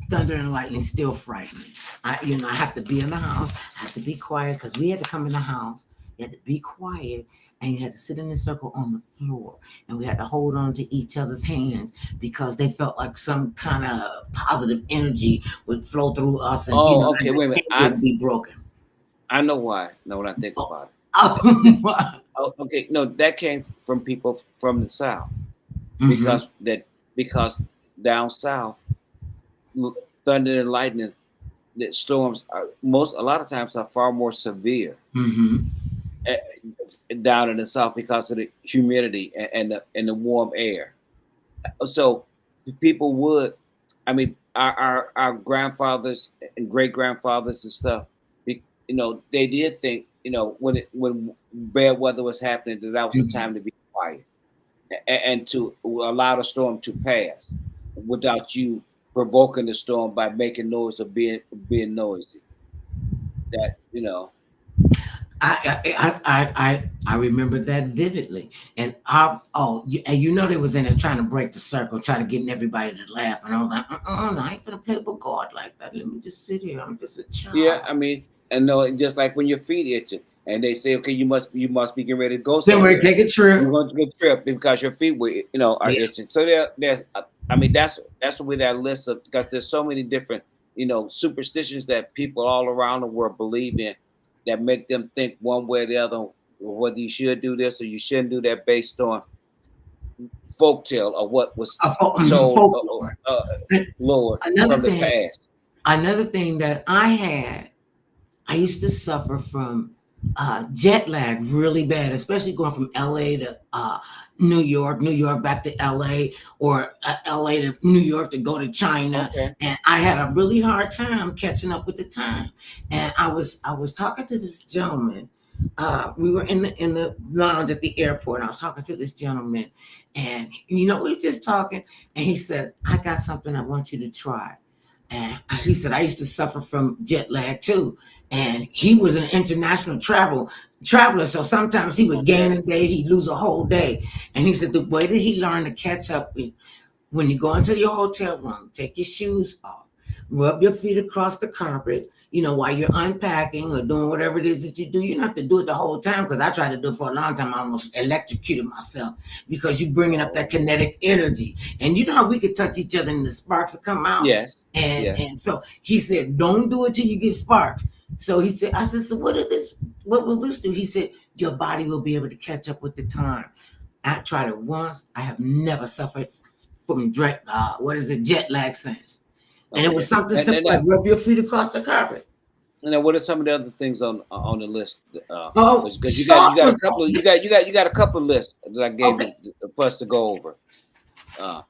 [SPEAKER 1] thunder and lightning still frighten me. I have to be in the house, I have to be quiet because we had to come in the house. You had to be quiet, and you had to sit in a circle on the floor, and we had to hold on to each other's hands because they felt like some kind of positive energy would flow through us, and
[SPEAKER 4] Oh, okay.
[SPEAKER 1] and the
[SPEAKER 4] Wait a minute.
[SPEAKER 1] chain wouldn't be broken.
[SPEAKER 4] I know why. Know what I think
[SPEAKER 1] Oh,
[SPEAKER 4] about it.
[SPEAKER 1] oh.
[SPEAKER 4] Oh, okay. No, that came from people from the south
[SPEAKER 1] Mhm,
[SPEAKER 4] because down south, thunder and lightning, the storms are a lot of times are far more severe
[SPEAKER 1] mhm.
[SPEAKER 4] eh, down in the south because of the humidity and the warm air. So people would, I mean, our grandfathers and great grandfathers and stuff, they did think, when bad weather was happening, that was a
[SPEAKER 1] Mhm.
[SPEAKER 4] time to be quiet and to allow the storm to pass without you provoking the storm by making noise or being noisy. That
[SPEAKER 1] I remember that vividly. And they was in there trying to break the circle, trying to get everybody to laugh. And I was like, no, I ain't gonna play with God like that. Let me just sit here. I'm just a
[SPEAKER 4] yeah,
[SPEAKER 1] child.
[SPEAKER 4] I mean, and no, just like when your feet itching. and they say, okay, you must be getting ready to go
[SPEAKER 1] Then
[SPEAKER 4] somewhere.
[SPEAKER 1] we take a
[SPEAKER 4] You're
[SPEAKER 1] trip.
[SPEAKER 4] going to get a trip because your feet were, are
[SPEAKER 1] Yeah.
[SPEAKER 4] itching. So there's, I mean, that's where that list of, because there's so many different, superstitions that people all around the world believe in that make them think one way or the other, whether you should do this or you shouldn't do that based on folktale or what was told,
[SPEAKER 1] Folklore.
[SPEAKER 4] Lord, from the past.
[SPEAKER 1] Another thing that I used to suffer from jet lag really bad, especially going from LA to New York back to LA, or LA to New York to go to China.
[SPEAKER 4] Okay.
[SPEAKER 1] And I had a really hard time catching up with the time. And I was talking to this gentleman. We were in the lounge at the airport, and I was talking to this gentleman, and we was just talking, and he said, "I got something I want you to try." And he said, "I used to suffer from jet lag too." And he was an international traveler, so sometimes he would gain a day, he'd lose a whole day. And he said the way that he learned to catch up with, when you go into your hotel room, take your shoes off, rub your feet across the carpet, while you're unpacking or doing whatever it is that you do. You don't have to do it the whole time, because I tried to do it for a long time. I almost electrocuted myself, because you're bringing up that kinetic energy. And you know how we could touch each other and the sparks will come out?
[SPEAKER 4] Yes.
[SPEAKER 1] And so he said, don't do it till you get sparks. So he said, I said, so what will this do? He said, your body will be able to catch up with the time. I tried it once. I have never suffered from jet lag since. And it was something simple, like rub your feet across the carpet.
[SPEAKER 4] And then what are some of the other things on the list? Because you got a couple of lists that I gave you for us to go over. I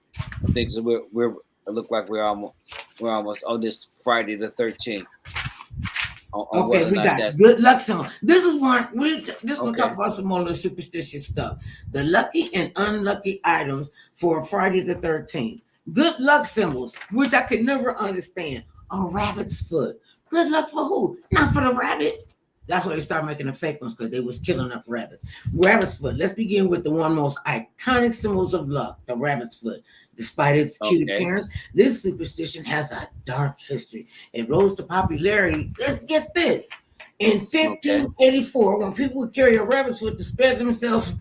[SPEAKER 4] think so. We're it look like we're almost on this Friday the 13th.
[SPEAKER 1] Okay, we got good luck symbol. This is one. We're just gonna talk about some more little superstitious stuff. The lucky and unlucky items for Friday the 13th. Good luck symbols, which I could never understand. A rabbit's foot. Good luck for who? Not for the rabbit. That's why they started making the fake ones, because they was killing up rabbits. Rabbit's foot. Let's begin with the one most iconic symbols of luck, the rabbit's foot. Despite its cute appearance, this superstition has a dark history. It rose to popularity. Let's get this. In 1584, when people would carry a rabbit's foot to spare themselves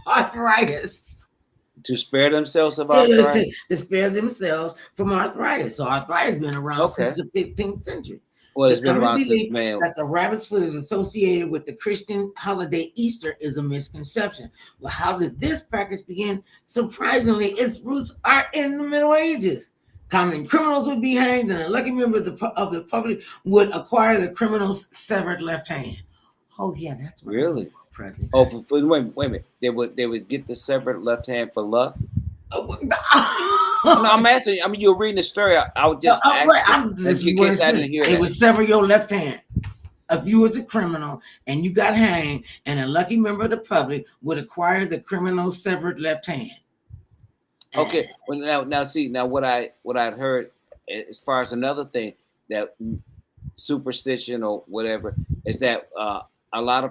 [SPEAKER 1] arthritis.
[SPEAKER 4] To spare themselves of arthritis?
[SPEAKER 1] To spare themselves from arthritis. So arthritis has been around since the 15th century.
[SPEAKER 4] Well, it's been around since, man.
[SPEAKER 1] That the rabbit's foot is associated with the Christian holiday Easter is a misconception. Well, how did this practice begin? Surprisingly, its roots are in the Middle Ages. Common criminals would be hanged, and a lucky member of the public would acquire the criminal's severed left hand. Oh yeah, that's what
[SPEAKER 4] really
[SPEAKER 1] present.
[SPEAKER 4] Oh, wait a minute. They would get the severed left hand for luck. No, I'm asking. I mean, you're reading the story. I would just ask in case I didn't hear
[SPEAKER 1] it would sever your left hand. If you was a criminal and you got hanged, and a lucky member of the public would acquire the criminal's severed left hand.
[SPEAKER 4] Okay. Well, now see, what I'd heard as far as another thing that superstition or whatever is that a lot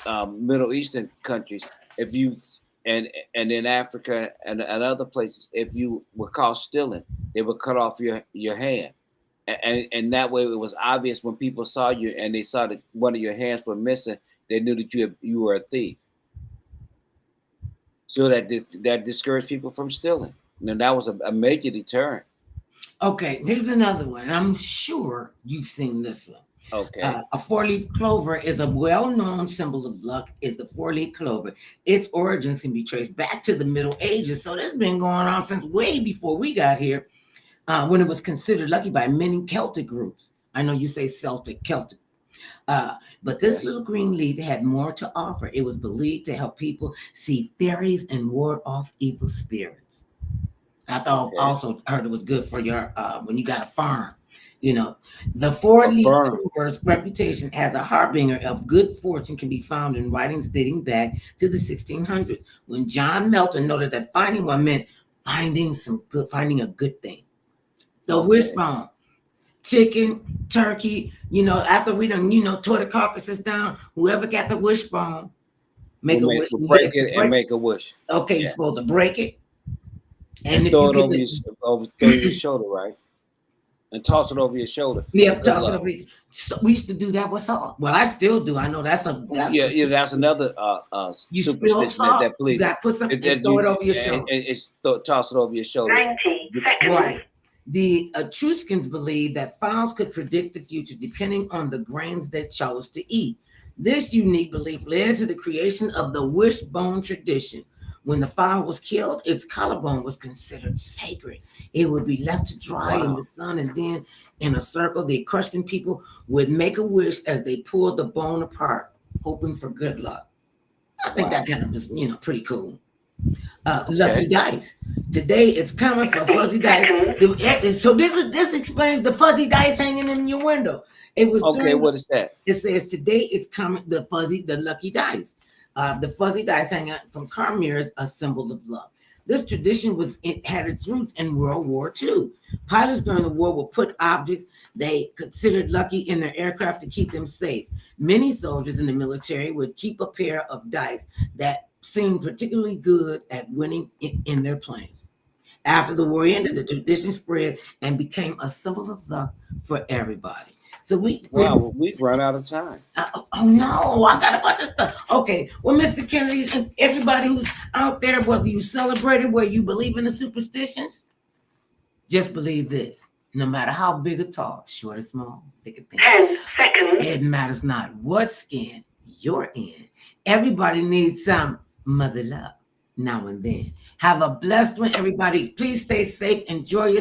[SPEAKER 4] of Middle Eastern countries, if you and in Africa and other places, if you were caught stealing, they would cut off your hand, and that way it was obvious when people saw you and they saw that one of your hands were missing, they knew that you were a thief. So that discouraged people from stealing. And that was a major deterrent.
[SPEAKER 1] Okay, here's another one. I'm sure you've seen this one.
[SPEAKER 4] Okay.
[SPEAKER 1] A four-leaf clover is a well-known symbol of luck. Is the four-leaf clover. Its origins can be traced back to the Middle Ages. So that's been going on since way before we got here, when it was considered lucky by many Celtic groups. I know you say Celtic. But this little green leaf had more to offer. It was believed to help people see fairies and ward off evil spirits. I thought also heard it was good for your when you got a farm. The four-leaf clover's reputation as a harbinger of good fortune can be found in writings dating back to the 1600s, when John Milton noted that finding one meant finding a good thing. The wishbone, chicken, turkey, after we done, tore the carcasses down, whoever got the wishbone, make a wish.
[SPEAKER 4] Break it and make a wish.
[SPEAKER 1] Okay, you're supposed to break it.
[SPEAKER 4] And throw it over your shoulder, right? and toss it over your shoulder.
[SPEAKER 1] Yeah,
[SPEAKER 4] Good
[SPEAKER 1] toss it
[SPEAKER 4] luck.
[SPEAKER 1] over. So we used to do that with salt. Well, I still do. I know that's
[SPEAKER 4] That's another
[SPEAKER 1] you spill
[SPEAKER 4] superstition
[SPEAKER 1] salt.
[SPEAKER 4] that
[SPEAKER 1] You
[SPEAKER 4] believes
[SPEAKER 1] got to put some
[SPEAKER 4] it.
[SPEAKER 1] and throw it over your shoulder.
[SPEAKER 4] Toss it over your shoulder.
[SPEAKER 3] 90 seconds.
[SPEAKER 1] Right. The Etruscans believed that fowls could predict the future depending on the grains they chose to eat. This unique belief led to the creation of the wishbone tradition. When the fowl was killed, its collarbone was considered sacred. It would be left to dry in the sun, and then in a circle, the Etruscan people would make a wish as they pulled the bone apart, hoping for good luck. I think that kind of was, pretty cool. Lucky dice. Today it's common for fuzzy dice. So this explains the fuzzy dice hanging in your window. It was
[SPEAKER 4] what is that?
[SPEAKER 1] It says today it's common the lucky dice. The fuzzy dice hanging from car mirrors, a symbol of luck. This tradition had its roots in World War II. Pilots during the war would put objects they considered lucky in their aircraft to keep them safe. Many soldiers in the military would keep a pair of dice that seemed particularly good at winning in their planes. After the war ended, the tradition spread and became a symbol of luck for everybody. So we've
[SPEAKER 4] run out of time.
[SPEAKER 1] Oh no, I got a bunch of stuff. Okay, well, Mr. Kennedy and everybody who's out there, whether you celebrate it, whether you believe in the superstitions, just believe this: no matter how big or tall, short or small, thick or thin,
[SPEAKER 3] 10 seconds.
[SPEAKER 1] it matters not what skin you're in. Everybody needs some mother love now and then. Have a blessed one, everybody. Please stay safe. Enjoy yourself.